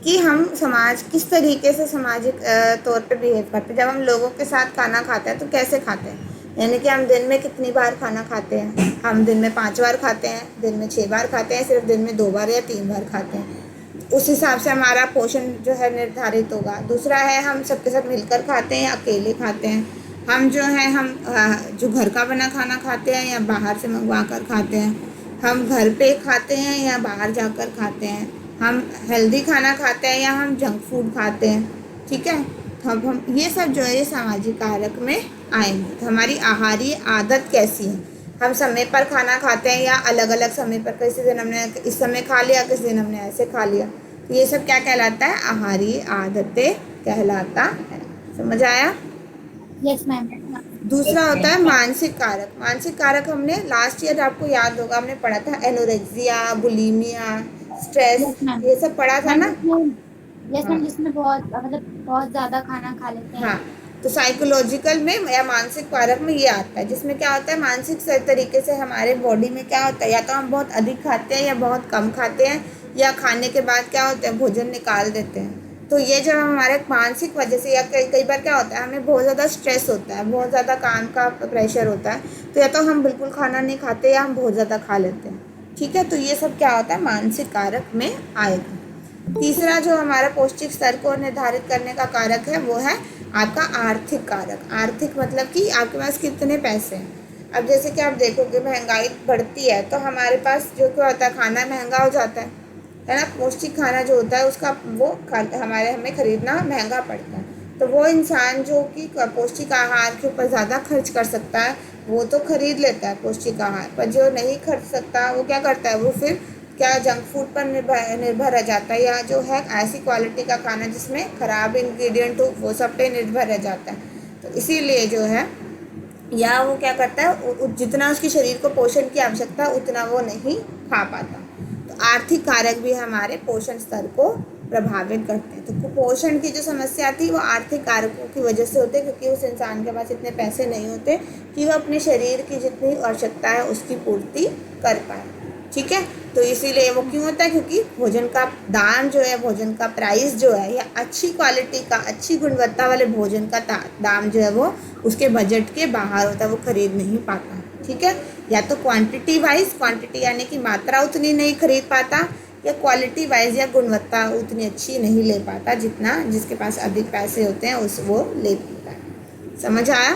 कि हम समाज किस तरीके से सामाजिक तौर पे बिहेव करते हैं। जब हम लोगों के साथ खाना खाते हैं तो कैसे खाते हैं, यानी कि हम दिन में कितनी बार खाना खाते हैं। हम दिन में 5 बार खाते हैं, दिन में 6 बार खाते हैं, सिर्फ दिन में 2 बार या 3 बार खाते हैं। उस हिसाब से हमारा पोषण जो है निर्धारित होगा। दूसरा है हम सबके साथ मिलकर खाते हैं या अकेले खाते हैं। हम जो है हम जो घर का बना खाना खाते हैं या बाहर से मंगवा कर खाते हैं। हम घर पे खाते हैं या बाहर जाकर खाते हैं। हम हेल्दी खाना खाते हैं या हम जंक फूड खाते हैं, ठीक है। तो अब हम ये सब जो है ये सामाजिक कारक में आएंगे। तो हमारी आहारीय आदत कैसी है, हम समय पर खाना खाते हैं या अलग अलग समय पर, किसी दिन हमने इस समय खा लिया, किसी दिन हमने ऐसे खा लिया। तो ये सब क्या कहलाता है, आहारीय आदतें कहलाता है। समझ आया? Yes ma'am. दूसरा होता है मानसिक कारक। मानसिक कारक हमने लास्ट ईयर आपको याद होगा हमने पढ़ा था, anorexia, bulimia, stress, yes ma'am. ये सब पढ़ा था ना। यस मैम, जिसमें बहुत मतलब बहुत ज़्यादा खाना खा लेते हैं। हाँ, तो साइकोलॉजिकल में या मानसिक कारक में ये आता है, जिसमें क्या होता है मानसिक तरीके से हमारे बॉडी में क्या होता है, या तो हम बहुत अधिक खाते हैं या बहुत कम खाते हैं, या खाने के बाद क्या होता है भोजन निकाल देते हैं। तो ये जब हमारे मानसिक वजह से या कई बार क्या होता है हमें बहुत ज़्यादा स्ट्रेस होता है, बहुत ज़्यादा काम का प्रेशर होता है, तो या तो हम बिल्कुल खाना नहीं खाते या हम बहुत ज़्यादा खा लेते हैं, ठीक है। तो ये सब क्या होता है मानसिक कारक में आएगा। तीसरा जो हमारा पौष्टिक स्तर को निर्धारित करने का कारक है वो है आपका आर्थिक कारक। आर्थिक मतलब कि आपके पास कितने पैसे हैं। अब जैसे कि आप देखोगे महंगाई बढ़ती है तो हमारे पास जो क्या होता है खाना महंगा हो जाता है ना। पौष्टिक खाना जो होता है उसका वो हमें खरीदना महंगा पड़ता है। तो वो इंसान जो कि पौष्टिक आहार के ऊपर ज़्यादा खर्च कर सकता है वो तो खरीद लेता है पौष्टिक आहार, पर जो नहीं खर्च सकता वो क्या करता है, वो फिर क्या जंक फूड पर निर्भर रह जाता है, या जो है ऐसी क्वालिटी का खाना जिसमें ख़राब इंग्रेडिएंट हो वो सब पे निर्भर रह जाता है। तो इसीलिए जो है या वो क्या करता है जितना उसके शरीर को पोषण की आवश्यकता है उतना वो नहीं खा पाता। तो आर्थिक कारक भी हमारे पोषण स्तर को प्रभावित करते हैं। तो कुपोषण की जो समस्या थी वो आर्थिक कारकों की वजह से होते, क्योंकि उस इंसान के पास इतने पैसे नहीं होते कि वो अपने शरीर की जितनी आवश्यकता है उसकी पूर्ति कर पाए, ठीक है। तो इसीलिए वो क्यों होता है, क्योंकि भोजन का दाम जो है, भोजन का प्राइस जो है, या अच्छी क्वालिटी का अच्छी गुणवत्ता वाले भोजन का दाम जो है वो उसके बजट के बाहर होता है, वो खरीद नहीं पाता, ठीक है। या तो क्वांटिटी वाइज, क्वांटिटी यानी कि मात्रा उतनी नहीं खरीद पाता, या क्वालिटी वाइज या गुणवत्ता उतनी अच्छी नहीं ले पाता जितना जिसके पास अधिक पैसे होते हैं उस वो ले पाता है। समझ आया?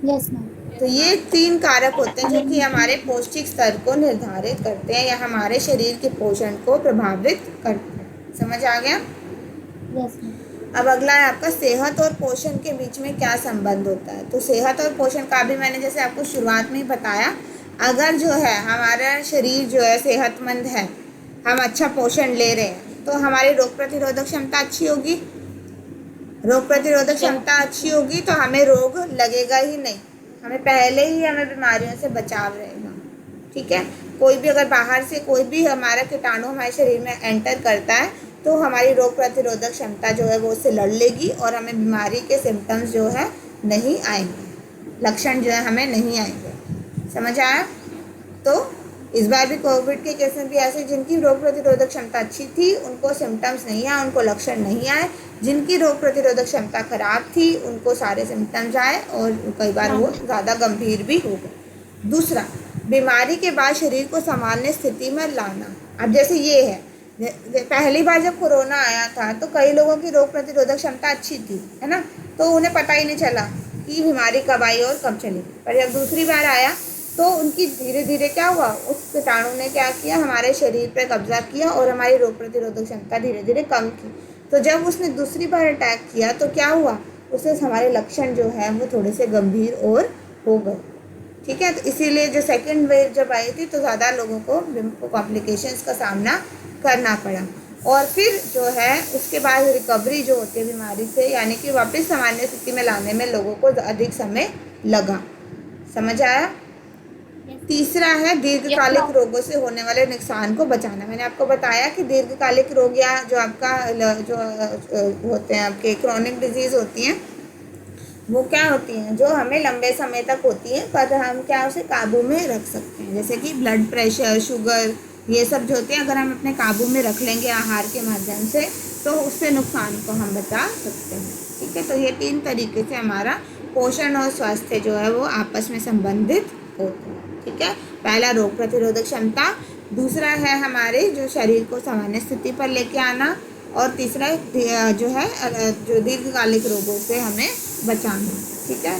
Yes ma'am. तो ये 3 कारक होते हैं जो कि हमारे पौष्टिक स्तर को निर्धारित करते हैं या हमारे शरीर के पोषण को प्रभावित करते हैं। समझ आ गया? Yes ma'am. अब अगला है आपका सेहत और पोषण के बीच में क्या संबंध होता है। तो सेहत और पोषण का भी मैंने जैसे आपको शुरुआत में ही बताया, अगर जो है हमारा शरीर जो है सेहतमंद है, हम अच्छा पोषण ले रहे हैं, तो हमारी रोग प्रतिरोधक क्षमता अच्छी होगी। रोग प्रतिरोधक क्षमता अच्छी होगी तो हमें रोग लगेगा ही नहीं, हमें पहले ही हमें बीमारियों से बचाव रहेगा, ठीक है। कोई भी अगर बाहर से कोई भी हमारा कीटाणु हमारे शरीर में एंटर करता है तो हमारी रोग प्रतिरोधक क्षमता जो है वो उससे लड़ लेगी और हमें बीमारी के सिम्टम्स जो है नहीं आएंगे, लक्षण जो है हमें नहीं आएंगे। समझ आया? तो इस बार भी कोविड के केस में भी ऐसे जिनकी रोग प्रतिरोधक क्षमता अच्छी थी उनको सिम्टम्स नहीं आए, उनको लक्षण नहीं आए। जिनकी रोग प्रतिरोधक क्षमता खराब थी उनको सारे सिम्टम्स आए और कई बार वो ज़्यादा गंभीर भी हो गए। दूसरा, बीमारी के बाद शरीर को सामान्य स्थिति में लाना। अब जैसे ये है, पहली बार जब कोरोना आया था तो कई लोगों की रोग प्रतिरोधक क्षमता अच्छी थी, है ना, तो उन्हें पता ही नहीं चला कि बीमारी कब आई और कब चली। पर जब दूसरी बार आया तो उनकी धीरे धीरे क्या हुआ, उस कीटाणु ने क्या किया, हमारे शरीर पे कब्जा किया और हमारी रोग प्रतिरोधक क्षमता धीरे धीरे कम की। तो जब उसने दूसरी बार अटैक किया तो क्या हुआ, उससे हमारे लक्षण जो है वो थोड़े से गंभीर और हो गए। ठीक है, तो इसीलिए जो सेकेंड वेव जब आई थी तो ज़्यादा लोगों को कॉम्प्लिकेशंस का सामना करना पड़ा। और फिर जो है उसके बाद रिकवरी जो होती है बीमारी से, यानी कि वापस सामान्य स्थिति में लाने में लोगों को अधिक समय लगा। समझ आया? तीसरा है दीर्घकालिक रोगों से होने वाले नुकसान को बचाना। मैंने आपको बताया कि दीर्घकालिक रोग या जो आपका जो होते हैं आपके क्रॉनिक डिजीज़ होती हैं, वो क्या होती हैं, जो हमें लंबे समय तक होती है पर हम क्या उसे काबू में रख सकते हैं। जैसे कि ब्लड प्रेशर, शुगर, ये सब जो होते हैं अगर हम अपने काबू में रख लेंगे आहार के माध्यम से तो उससे नुकसान को हम बचा सकते हैं। ठीक है, तो ये 3 तरीके से हमारा पोषण और स्वास्थ्य जो है वो आपस में संबंधित होते हैं। ठीक है, पहला रोग प्रतिरोधक क्षमता, दूसरा है हमारे जो शरीर को सामान्य स्थिति पर लेके आना, और तीसरा जो है जो दीर्घकालिक रोगों से हमें बचाना। ठीक है,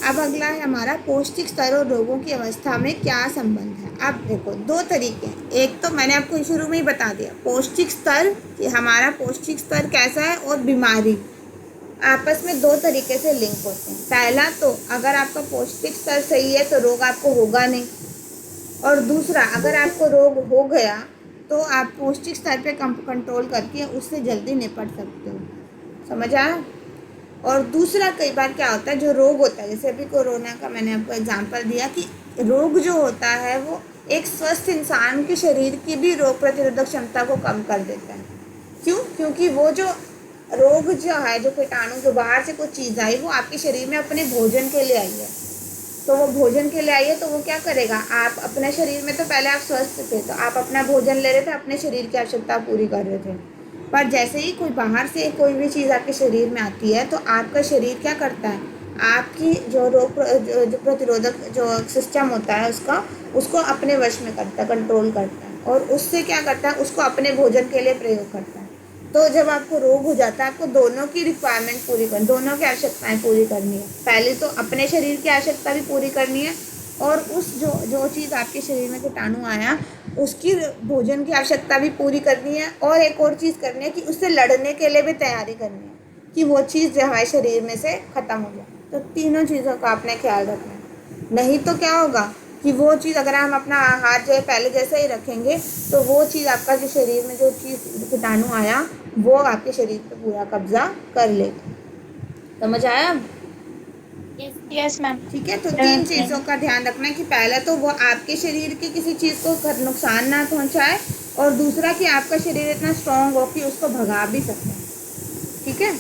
अब अगला है हमारा पौष्टिक स्तर और रोगों की अवस्था में क्या संबंध है। अब देखो 2 तरीके हैं, एक तो मैंने आपको शुरू में ही बता दिया पौष्टिक स्तर कि हमारा पौष्टिक स्तर कैसा है, और बीमारी आपस में 2 तरीके से लिंक होते हैं। पहला तो अगर आपका पौष्टिक स्तर सही है तो रोग आपको होगा नहीं, और दूसरा अगर आपको रोग हो गया तो आप पौष्टिक स्तर पे कंट्रोल करके उससे जल्दी निपट सकते हो। समझ आया? और दूसरा कई बार क्या होता है, जो रोग होता है, जैसे अभी कोरोना का मैंने आपको एग्जांपल दिया कि रोग जो होता है वो एक स्वस्थ इंसान के शरीर की भी रोग प्रतिरोधक क्षमता को कम कर देता है। क्यों? क्योंकि वो जो रोग जो है, जो कीटाणु जो बाहर से कोई चीज़ आई वो आपके शरीर में अपने भोजन के लिए आई है, तो वो भोजन के लिए आई है तो वो क्या करेगा, आप अपने शरीर में तो पहले आप स्वस्थ थे तो आप अपना भोजन ले रहे थे, अपने शरीर की आवश्यकता पूरी कर रहे थे, पर जैसे ही कोई बाहर से कोई भी चीज़ आपके शरीर में आती है तो आपका शरीर क्या करता है, आपकी जो रोग जो प्रतिरोधक जो सिस्टम होता है उसको अपने वश में करता है, कंट्रोल करता है, और उससे क्या करता है, उसको अपने भोजन के लिए प्रयोग करता है। तो जब आपको रोग हो जाता है आपको दोनों की रिक्वायरमेंट पूरी करनी, दोनों की आवश्यकताएं पूरी करनी है। पहले तो अपने शरीर की आवश्यकता भी पूरी करनी है, और उस जो चीज़ आपके शरीर में कीटाणु आया उसकी भोजन की आवश्यकता भी पूरी करनी है, और एक और चीज़ करनी है कि उससे लड़ने के लिए भी तैयारी करनी है कि वो चीज़ जो हमारे शरीर में से ख़त्म हो जाए। तो तीनों चीज़ों का आपने ख्याल रखना है, नहीं तो क्या होगा कि वो चीज़ अगर हम अपना आहार जो है पहले जैसे ही रखेंगे तो वो चीज़ आपका जो शरीर में जो चीज़ कीटाणु आया वो आपके शरीर पे पूरा कब्जा कर लेगा। समझ आया? Yes ma'am. ठीक है, तो 3 चीज़ों का ध्यान रखना है कि पहला तो वो आपके शरीर की किसी चीज़ को नुकसान ना पहुंचाए, और दूसरा कि आपका शरीर इतना स्ट्रांग हो कि उसको भगा भी सकते हैं। ठीक है,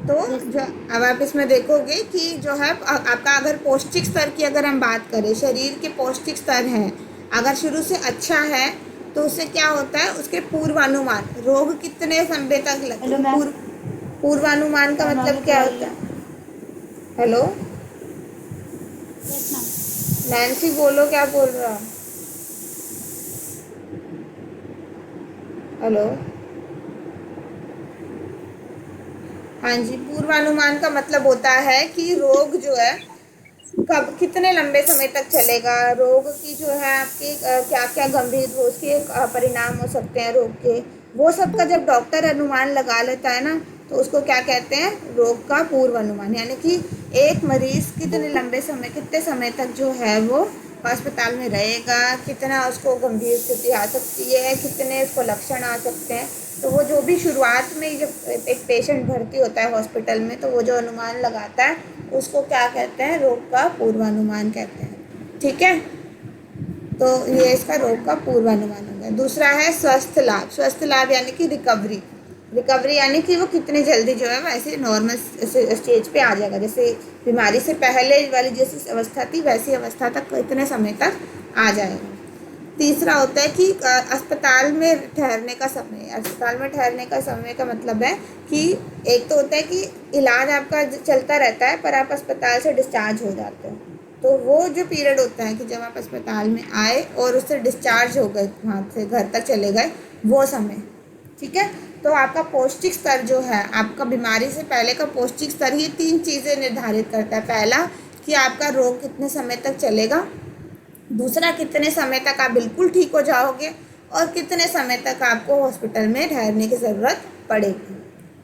तो जो अब आप इसमें देखोगे कि जो है आपका अगर पौष्टिक स्तर की अगर हम बात करें, शरीर के पौष्टिक स्तर हैं अगर शुरू से अच्छा है तो उससे क्या होता है, उसके पूर्वानुमान, रोग कितने समय तक लगते, पूर्वानुमान का मतलब क्या होता है? हेलो नैन्सी, बोलो क्या बोल रहा? हेलो, हाँ जी, पूर्वानुमान का मतलब होता है कि रोग जो है कब कितने लंबे समय तक चलेगा, रोग की जो है आपकी क्या क्या गंभीर हो उसके परिणाम हो सकते हैं रोग के, वो सब का जब डॉक्टर अनुमान लगा लेता है ना तो उसको क्या कहते हैं, रोग का पूर्व अनुमान। यानी कि एक मरीज़ कितने लंबे समय कितने समय तक जो है वो अस्पताल में रहेगा, कितना उसको गंभीर स्थिति आ सकती है, कितने उसको लक्षण आ सकते हैं, तो वो जो भी शुरुआत में जब एक पेशेंट भर्ती होता है हॉस्पिटल में तो वो जो अनुमान लगाता है उसको क्या कहते हैं, रोग का पूर्वानुमान कहते हैं। ठीक है, तो ये इसका रोग का पूर्वानुमान हो गया। दूसरा है स्वस्थ लाभ। स्वस्थ लाभ यानी कि रिकवरी, रिकवरी यानी कि वो कितने जल्दी जो है वैसे नॉर्मल स्टेज पे आ जाएगा, जैसे बीमारी से पहले वाली जैसी अवस्था थी वैसी अवस्था तक इतने समय तक आ जाएगा। तीसरा होता है कि अस्पताल में ठहरने का समय। अस्पताल में ठहरने का समय का मतलब है कि एक तो होता है कि इलाज आपका चलता रहता है पर आप अस्पताल से डिस्चार्ज हो जाते हो, तो वो जो पीरियड होता है कि जब आप अस्पताल में आए और उससे डिस्चार्ज हो गए, वहाँ से घर तक चले गए, वो समय, ठीक है। तो आपका पौष्टिक स्तर जो है, आपका बीमारी से पहले का पौष्टिक स्तर ही 3 चीज़ें निर्धारित करता है। पहला कि आपका रोग कितने समय तक चलेगा, दूसरा कितने समय तक आप बिल्कुल ठीक हो जाओगे, और कितने समय तक आपको हॉस्पिटल में ठहरने की ज़रूरत पड़ेगी,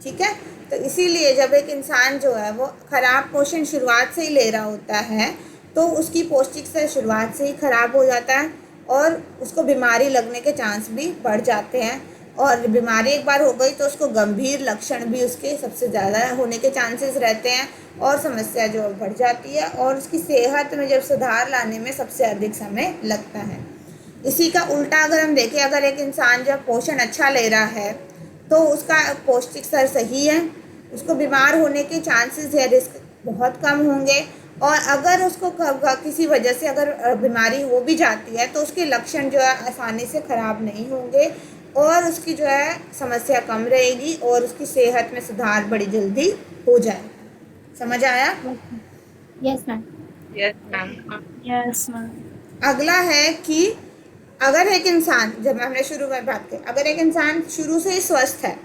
ठीक है। तो इसीलिए जब एक इंसान जो है वो ख़राब पोषण शुरुआत से ही ले रहा होता है तो उसकी पौष्टिक स्तर शुरुआत से ही ख़राब हो जाता है और उसको बीमारी लगने के चांस भी बढ़ जाते हैं। और बीमारी एक बार हो गई तो उसको गंभीर लक्षण भी उसके सबसे ज़्यादा होने के चांसेस रहते हैं और समस्या जो बढ़ जाती है और उसकी सेहत में जब सुधार लाने में सबसे अधिक समय लगता है। इसी का उल्टा अगर हम देखें, अगर एक इंसान जब पोषण अच्छा ले रहा है तो उसका पौष्टिक स्तर सही है, उसको बीमार होने के चांसेस या रिस्क बहुत कम होंगे, और अगर उसको किसी वजह से अगर बीमारी हो भी जाती है तो उसके लक्षण जो है आसानी से ख़राब नहीं होंगे और उसकी जो है समस्या कम रहेगी और उसकी सेहत में सुधार बड़ी जल्दी हो जाएगा। समझ आया? Yes ma'am. Yes ma'am. अगला है कि अगर एक इंसान, जब हमने शुरू में बात की, अगर एक इंसान शुरू से ही स्वस्थ है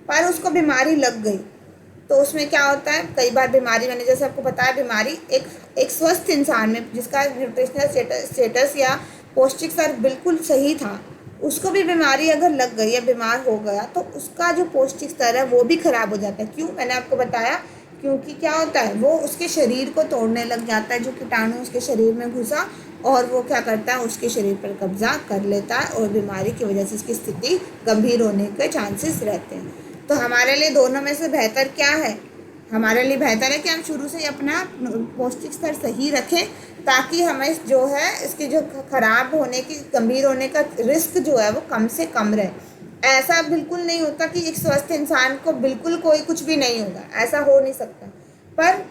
पर उसको बीमारी लग गई तो उसमें क्या होता है, कई बार बीमारी, मैंने जैसे आपको बताया, बीमारी एक स्वस्थ इंसान में जिसका न्यूट्रिशनल स्टेटस या पौष्टिक स्तर बिल्कुल सही था, उसको भी बीमारी अगर लग गई या बीमार हो गया तो उसका जो पौष्टिक स्तर है वो भी खराब हो जाता है। क्यों? मैंने आपको बताया, क्योंकि क्या होता है, वो उसके शरीर को तोड़ने लग जाता है, जो कीटाणु उसके शरीर में घुसा और वो क्या करता है, उसके शरीर पर कब्जा कर लेता है और बीमारी की वजह से उसकी स्थिति गंभीर होने के चांसेस रहते हैं। तो हमारे लिए दोनों में से बेहतर क्या है? हमारे लिए बेहतर है कि हम शुरू से ही अपना पौष्टिक स्तर सही रखें ताकि हमें जो है इसके जो ख़राब होने की, गंभीर होने का रिस्क जो है वो कम से कम रहे। ऐसा बिल्कुल नहीं होता कि एक स्वस्थ इंसान को बिल्कुल कोई कुछ भी नहीं होगा, ऐसा हो नहीं सकता, पर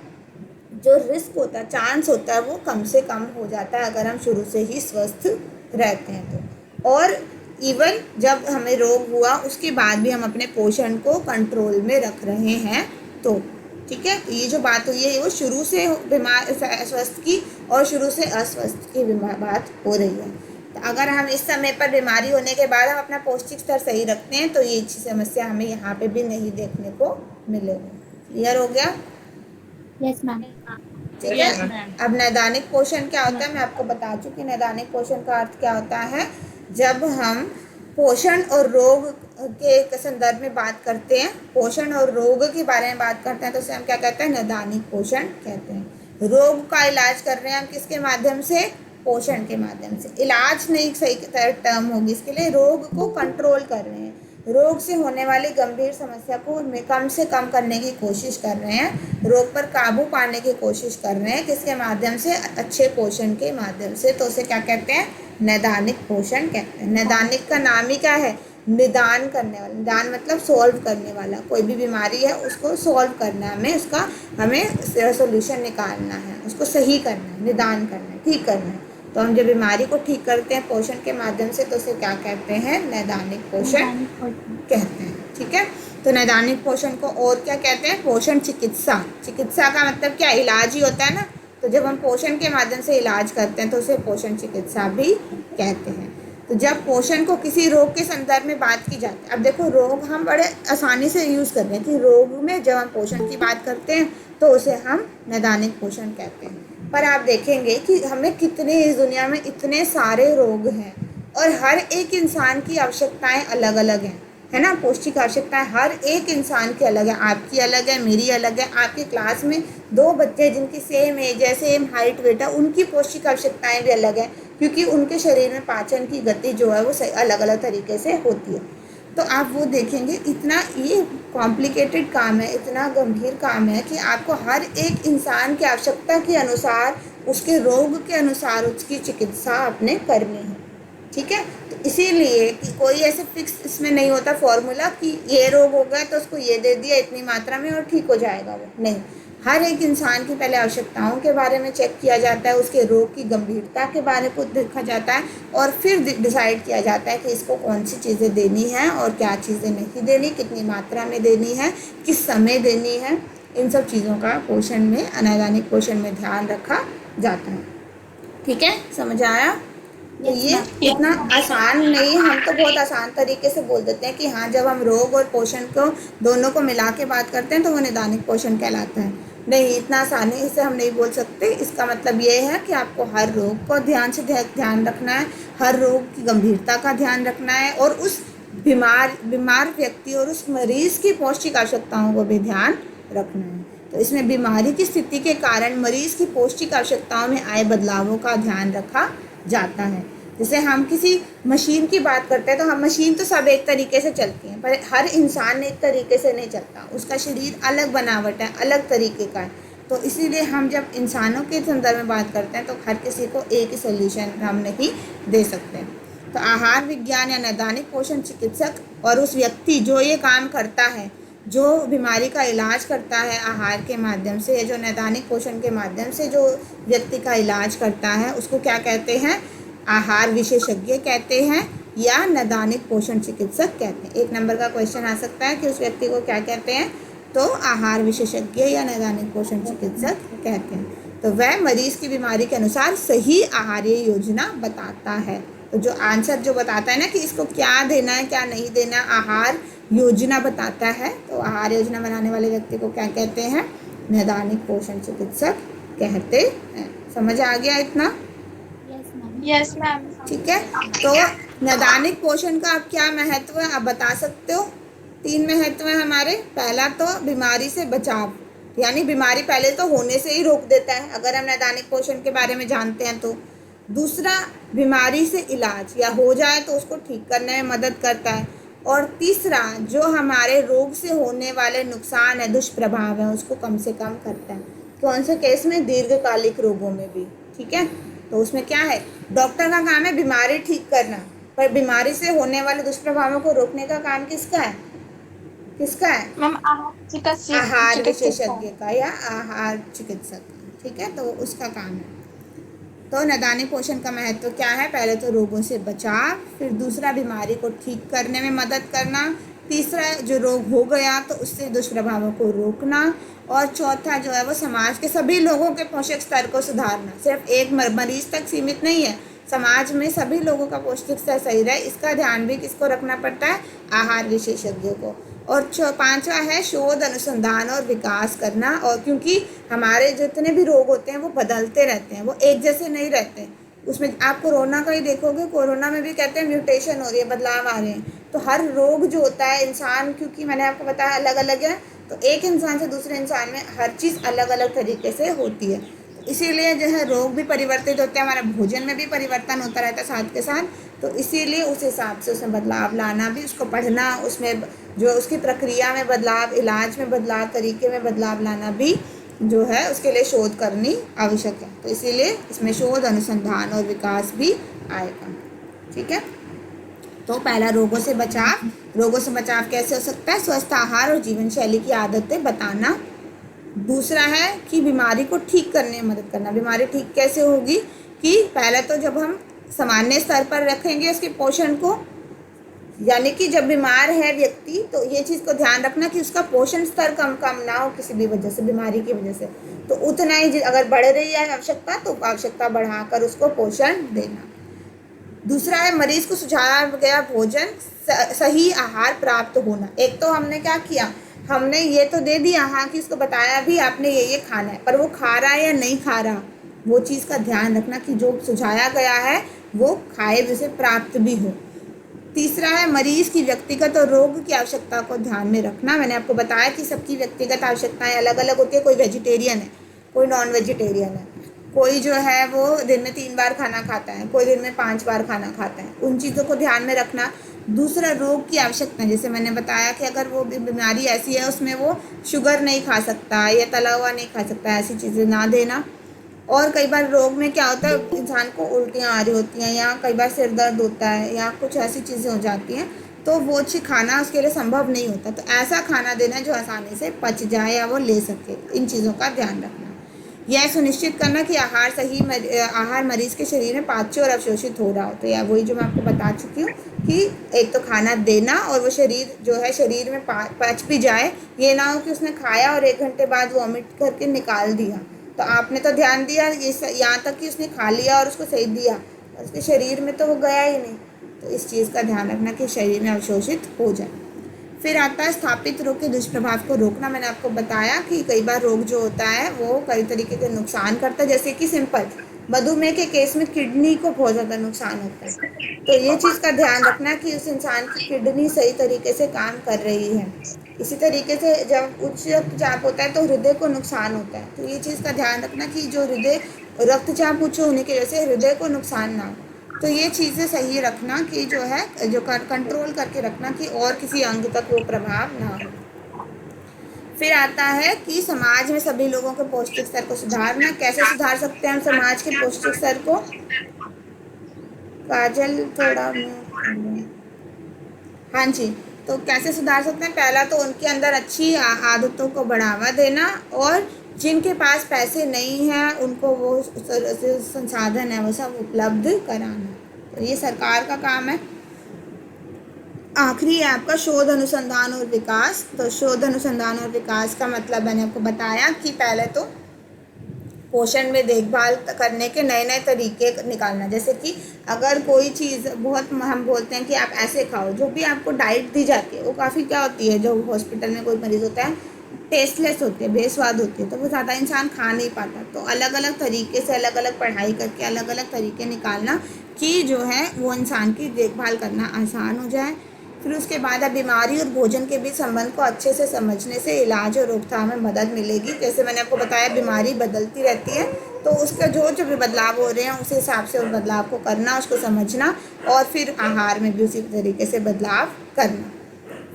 जो रिस्क होता है, चांस होता है, वो कम से कम हो जाता है अगर हम शुरू से ही स्वस्थ रहते हैं तो। और इवन जब हमें रोग हुआ उसके बाद भी हम अपने पोषण को कंट्रोल में रख रहे हैं तो, ठीक है। ये जो बात हुई है वो शुरू से बीमार स्वस्थ की और शुरू से अस्वस्थ की बात हो रही है। तो अगर हम इस समय पर बीमारी होने के बाद हम अपना पौष्टिक स्तर सही रखते हैं तो ये समस्या हमें यहाँ पे भी नहीं देखने को मिलेगी। क्लियर हो गया? Yes ma'am. ठीक है। अब नैदानिक पोषण क्या होता है, मैं आपको बता चुकी। नैदानिक पोषण का अर्थ क्या होता है, जब हम पोषण और रोग के संदर्भ में बात करते हैं, पोषण और रोग के बारे में बात करते हैं तो उसे हम क्या कहते हैं, नैदानिक पोषण कहते हैं। रोग का इलाज कर रहे हैं हम किसके माध्यम से? पोषण के माध्यम से। इलाज नहीं सही टर्म होगी इसके लिए, रोग को कंट्रोल कर रहे हैं, रोग से होने वाली गंभीर समस्या को कम से कम करने की कोशिश कर रहे हैं, रोग पर काबू पाने की कोशिश कर रहे हैं, किसके माध्यम से? अच्छे पोषण के माध्यम से। तो उसे क्या कहते हैं? नैदानिक पोषण कहते हैं। नैदानिक का नाम ही क्या है? निदान करने वाला। निदान मतलब सॉल्व करने वाला। कोई भी बीमारी है उसको सॉल्व करना है, हमें सोल्यूशन निकालना है, उसको सही करना है, निदान करना है, ठीक करना है। तो हम जब बीमारी को ठीक करते हैं पोषण के माध्यम से तो उसे क्या कहते हैं? नैदानिक पोषण कहते हैं, ठीक है। तो नैदानिक पोषण को और क्या कहते हैं? पोषण चिकित्सा। चिकित्सा का मतलब क्या? इलाज ही होता है ना। तो जब हम पोषण के माध्यम से इलाज करते हैं तो उसे पोषण चिकित्सा भी कहते हैं। तो जब पोषण को किसी रोग के संदर्भ में बात की जाती है, अब देखो रोग हम बड़े आसानी से यूज़ कर रहे हैं कि रोग में जब हम पोषण की बात करते हैं तो उसे हम नैदानिक पोषण कहते हैं। पर आप देखेंगे कि हमें कितने, इस दुनिया में इतने सारे रोग हैं और हर एक इंसान की आवश्यकताएं अलग अलग हैं, है ना। पौष्टिक आवश्यकताएं हर एक इंसान की अलग है, आपकी अलग है, मेरी अलग है। आपकी क्लास में 2 बच्चे जिनकी सेम एज है, सेम हाइट वेट है, उनकी पौष्टिक आवश्यकताएं भी अलग है क्योंकि उनके शरीर में पाचन की गति जो है वो अलग अलग तरीके से होती है। तो आप वो देखेंगे, इतना ये कॉम्प्लिकेटेड काम है, इतना गंभीर काम है कि आपको हर एक इंसान की आवश्यकता के अनुसार, उसके रोग के अनुसार उसकी चिकित्सा आपने करनी है, ठीक है। तो इसीलिए कि कोई ऐसे फिक्स इसमें नहीं होता फॉर्मूला कि ये रोग हो गया तो उसको ये दे दिया इतनी मात्रा में और ठीक हो जाएगा, वो नहीं। हर एक इंसान की पहले आवश्यकताओं के बारे में चेक किया जाता है, उसके रोग की गंभीरता के बारे में देखा जाता है और फिर डिसाइड किया जाता है कि इसको कौन सी चीज़ें देनी है और क्या चीज़ें नहीं देनी, कितनी मात्रा में देनी है, किस समय देनी है। इन सब चीज़ों का पोषण में, अनैदानिक पोषण में ध्यान रखा जाता है। ठीक है, समझ आया? तो Yes, ये ma'am. इतना आसान नहीं, हम तो बहुत आसान तरीके से बोल देते हैं कि हाँ, जब हम रोग और पोषण को दोनों को मिला के बात करते हैं तो वो निदानिक पोषण कहलाता है। नहीं, इतना आसानी से हम नहीं बोल सकते। इसका मतलब ये है कि आपको हर रोग को ध्यान से ध्यान रखना है, हर रोग की गंभीरता का ध्यान रखना है और उस बीमार व्यक्ति और उस मरीज़ की पौष्टिक आवश्यकताओं को भी ध्यान रखना है। तो इसमें बीमारी की स्थिति के कारण मरीज़ की पौष्टिक आवश्यकताओं में आए बदलावों का ध्यान रखा जाता है। जैसे हम किसी मशीन की बात करते हैं तो हम मशीन तो सब एक तरीके से चलती हैं, पर हर इंसान एक तरीके से नहीं चलता, उसका शरीर अलग बनावट है, अलग तरीके का है। तो इसीलिए हम जब इंसानों के संदर्भ में बात करते हैं तो हर किसी को एक ही सोल्यूशन हम नहीं दे सकते। तो आहार विज्ञान या नैदानिक पोषण चिकित्सक और उस व्यक्ति जो ये काम करता है, जो बीमारी का इलाज करता है आहार के माध्यम से, जो नैदानिक पोषण के माध्यम से जो व्यक्ति का इलाज करता है, उसको क्या कहते हैं? आहार विशेषज्ञ कहते हैं या नैदानिक पोषण चिकित्सक कहते हैं। 1 नंबर का क्वेश्चन आ सकता है कि उस व्यक्ति को क्या कहते हैं? तो आहार विशेषज्ञ या नैदानिक पोषण चिकित्सक कहते हैं। तो वह मरीज़ की बीमारी के अनुसार सही आहारीय योजना बताता है। तो जो आंसर जो बताता है ना कि इसको क्या देना है, क्या नहीं देना, आहार योजना बताता है। तो आहार योजना बनाने वाले व्यक्ति को क्या कहते हैं? नैदानिक पोषण चिकित्सक कहते हैं। समझ आ गया इतना? Yes ma'am. ठीक है, तो नैदानिक पोषण का आप क्या महत्व है आप बता सकते हो? 3 महत्व है हमारे। पहला तो बीमारी से बचाव, यानी बीमारी पहले तो होने से ही रोक देता है अगर हम नैदानिक पोषण के बारे में जानते हैं तो। दूसरा, बीमारी से इलाज या हो जाए तो उसको ठीक करने में मदद करता है। और तीसरा, जो हमारे रोग से होने वाले नुकसान है, दुष्प्रभाव है, उसको कम से कम करता है। कौन से केस में? दीर्घकालिक रोगों में भी। ठीक है, तो उसमें क्या है? डॉक्टर का काम है बीमारी ठीक करना, पर बीमारी से होने वाले दुष्प्रभावों को रोकने का काम किसका है? किसका है? मैम आहार विशेषज्ञ का या आहार चिकित्सक का। ठीक है, तो उसका काम है। तो नैदानिक पोषण का महत्व क्या है? पहले तो रोगों से बचाव, फिर दूसरा बीमारी को ठीक करने में मदद करना, तीसरा जो रोग हो गया तो उससे दुष्प्रभावों को रोकना, और चौथा जो है वो समाज के सभी लोगों के पोषक स्तर को सुधारना। सिर्फ एक मरीज तक सीमित नहीं है, समाज में सभी लोगों का पौष्टिक स्तर सही रहे, इसका ध्यान भी किसको रखना पड़ता है? आहार विशेषज्ञों को। और 5वां है शोध, अनुसंधान और विकास करना। और क्योंकि हमारे जितने भी रोग होते हैं वो बदलते रहते हैं, वो एक जैसे नहीं रहते। उसमें आप कोरोना का ही देखोगे, कोरोना में भी कहते हैं म्यूटेशन हो रही है, बदलाव आ रहे हैं। तो हर रोग जो होता है इंसान, क्योंकि मैंने आपको बताया अलग अलग है, तो एक इंसान से दूसरे इंसान में हर चीज़ अलग अलग तरीके से होती है। इसीलिए जो है रोग भी परिवर्तित होते हैं, हमारा भोजन में भी परिवर्तन होता रहता है साथ के साथ। तो इसीलिए उस हिसाब से उसमें बदलाव लाना भी, उसको पढ़ना, उसमें जो उसकी प्रक्रिया में बदलाव, इलाज में बदलाव, तरीके में बदलाव लाना भी जो है उसके लिए शोध करनी आवश्यक है। तो इसीलिए इसमें शोध, अनुसंधान और विकास भी आएगा। ठीक है, तो पहला रोगों से बचाव। रोगों से बचाव कैसे हो सकता है? स्वस्थ आहार और जीवन शैली की आदतें बताना। दूसरा है कि बीमारी को ठीक करने में मदद करना। बीमारी ठीक कैसे होगी? कि पहले तो जब हम सामान्य स्तर पर रखेंगे उसके पोषण को, यानी कि जब बीमार है व्यक्ति तो ये चीज़ को ध्यान रखना कि उसका पोषण स्तर कम ना हो किसी भी वजह से, बीमारी की वजह से। तो उतना ही अगर बढ़ रही है आवश्यकता तो आवश्यकता बढ़ाकर उसको पोषण देना। दूसरा है मरीज को सुझाया गया भोजन, सही आहार प्राप्त होना। एक तो हमने क्या किया, हमने ये तो दे दिया हाँ कि उसको बताया भी आपने ये खाना है, पर वो खा रहा है या नहीं खा रहा, वो चीज़ का ध्यान रखना कि जो सुझाया गया है वो खाए, जिसे प्राप्त भी हो। तीसरा है मरीज़ की व्यक्तिगत और रोग की आवश्यकता को ध्यान में रखना। मैंने आपको बताया कि सबकी व्यक्तिगत आवश्यकताएं अलग अलग होती है। कोई वेजिटेरियन है, कोई नॉन वेजिटेरियन है, कोई जो है वो दिन में 3 बार खाना खाता है, कोई दिन में 5 बार खाना खाता है। उन चीज़ों को ध्यान में रखना। दूसरा रोग की आवश्यकता, जैसे मैंने बताया कि अगर वो बीमारी ऐसी है उसमें वो शुगर नहीं खा सकता या तला हुआ नहीं खा सकता, ऐसी चीज़ें ना देना। और कई बार रोग में क्या होता है, इंसान को उल्टियाँ आ रही होती हैं या कई बार सिर दर्द होता है या कुछ ऐसी चीज़ें हो जाती हैं, तो वो चीज़ खाना उसके लिए संभव नहीं होता। तो ऐसा खाना देना जो आसानी से पच जाए या वो ले सके। इन चीज़ों का ध्यान रखना। यह सुनिश्चित करना कि आहार मरीज़ के शरीर में पाच्य और अवशोषित हो रहा हो। तो यह वही जो मैं आपको बता चुकी हूँ कि एक तो खाना देना और वो शरीर जो है शरीर में पच भी जाए। ये ना हो कि उसने खाया और 1 घंटे बाद वॉमिट करके निकाल दिया, तो आपने तो ध्यान दिया यहाँ तक कि उसने खा लिया और उसको सही दिया, उसके शरीर में तो वो गया ही नहीं। तो इस चीज़ का ध्यान रखना कि शरीर में अवशोषित हो जाए। फिर आता है स्थापित रोग के दुष्प्रभाव को रोकना। मैंने आपको बताया कि कई बार रोग जो होता है वो कई तरीके के नुकसान करता है, जैसे कि सिंपल मधुमेह के केस में किडनी को बहुत ज़्यादा नुकसान होता है। तो ये चीज़ का ध्यान रखना कि उस इंसान की किडनी सही तरीके से काम कर रही है। इसी तरीके से जब उच्च रक्तचाप होता है तो हृदय को नुकसान होता है। तो ये चीज़ का ध्यान रखना कि जो हृदय रक्तचाप उच्च होने की वजह से हृदय को नुकसान ना हो। तो ये चीज़ें सही रखना कि जो है जो कंट्रोल करके रखना कि और किसी अंग तक वो प्रभाव ना हो। फिर आता है कि समाज में सभी लोगों के पौष्टिक स्तर को सुधारना। कैसे सुधार सकते हैं हम समाज के पौष्टिक स्तर को? काजल थोड़ा हाँ जी, तो कैसे सुधार सकते हैं? पहला तो उनके अंदर अच्छी आदतों को बढ़ावा देना, और जिनके पास पैसे नहीं हैं उनको वो संसाधन है वो सब उपलब्ध कराना। तो ये सरकार का काम है। आखिरी है आपका शोध अनुसंधान और विकास। तो शोध अनुसंधान और विकास का मतलब मैंने आपको बताया कि पहले तो पोषण में देखभाल करने के नए नए तरीके निकालना। जैसे कि अगर कोई चीज़ बहुत हम बोलते हैं कि आप ऐसे खाओ, जो भी आपको डाइट दी जाती है वो काफ़ी क्या होती है, जो हॉस्पिटल में कोई मरीज़ होता है टेस्टलेस होती है, बेस्वाद होती है, तो वो ज़्यादा इंसान खा नहीं पाता। तो अलग अलग तरीके से अलग अलग पढ़ाई करके अलग अलग तरीके निकालना कि जो है वो इंसान की देखभाल करना आसान हो जाए। फिर उसके बाद अब बीमारी और भोजन के बीच संबंध को अच्छे से समझने से इलाज और रोकथाम में मदद मिलेगी। जैसे मैंने आपको बताया बीमारी बदलती रहती है, तो उसका जो भी बदलाव हो रहे हैं उस हिसाब से उस बदलाव को करना, उसको समझना, और फिर आहार में भी उसी तरीके से बदलाव करना।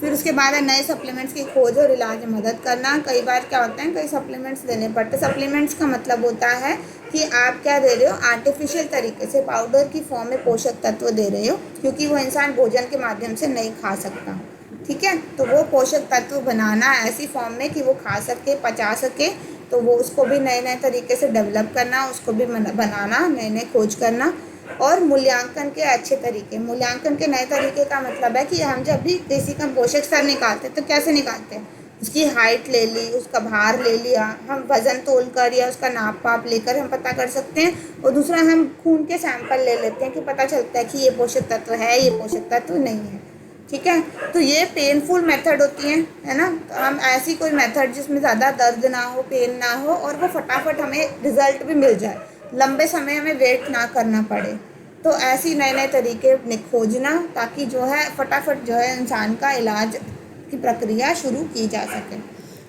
फिर उसके बाद है नए सप्लीमेंट्स की खोज और इलाज में मदद करना। कई बार क्या होता है, कई सप्लीमेंट्स देने पड़ते। सप्लीमेंट्स का मतलब होता है कि आप क्या दे रहे हो, आर्टिफिशियल तरीके से पाउडर की फॉर्म में पोषक तत्व दे रहे हो, क्योंकि वो इंसान भोजन के माध्यम से नहीं खा सकता। ठीक है, तो वो पोषक तत्व बनाना ऐसी फॉर्म में कि वो खा सके, पचा सके, तो वो उसको भी नए नए तरीके से डेवलप करना, उसको भी बनाना, नए नए खोज करना। और मूल्यांकन के अच्छे तरीके। मूल्यांकन के नए तरीके का मतलब है कि हम जब भी किसी का पोषक स्तर निकालते हैं तो कैसे निकालते हैं, उसकी हाइट ले ली, उसका भार ले लिया, हम वज़न तोल कर या उसका नाप पाप लेकर हम पता कर सकते हैं। और दूसरा हम खून के सैंपल ले लेते हैं कि पता चलता है कि ये पोषक तत्व है, ये पोषक तत्व नहीं है। ठीक है, तो ये पेनफुल मेथड होती है ना। तो हम ऐसी कोई मेथड जिसमें ज़्यादा दर्द ना हो, पेन ना हो, और वो फटाफट हमें रिज़ल्ट भी मिल जाए, लंबे समय हमें वेट ना करना पड़े। तो ऐसी नए नए तरीके खोजना ताकि जो है फटाफट जो है इंसान का इलाज की प्रक्रिया शुरू की जा सके।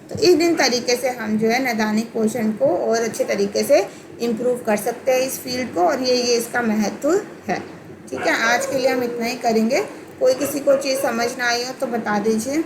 तो इन तरीके से हम जो है नैदानिक पोषण को और अच्छे तरीके से इम्प्रूव कर सकते हैं इस फील्ड को, और ये इसका महत्व है। ठीक है, आज के लिए हम इतना ही करेंगे। कोई किसी को चीज़ समझ ना आई हो तो बता दीजिए।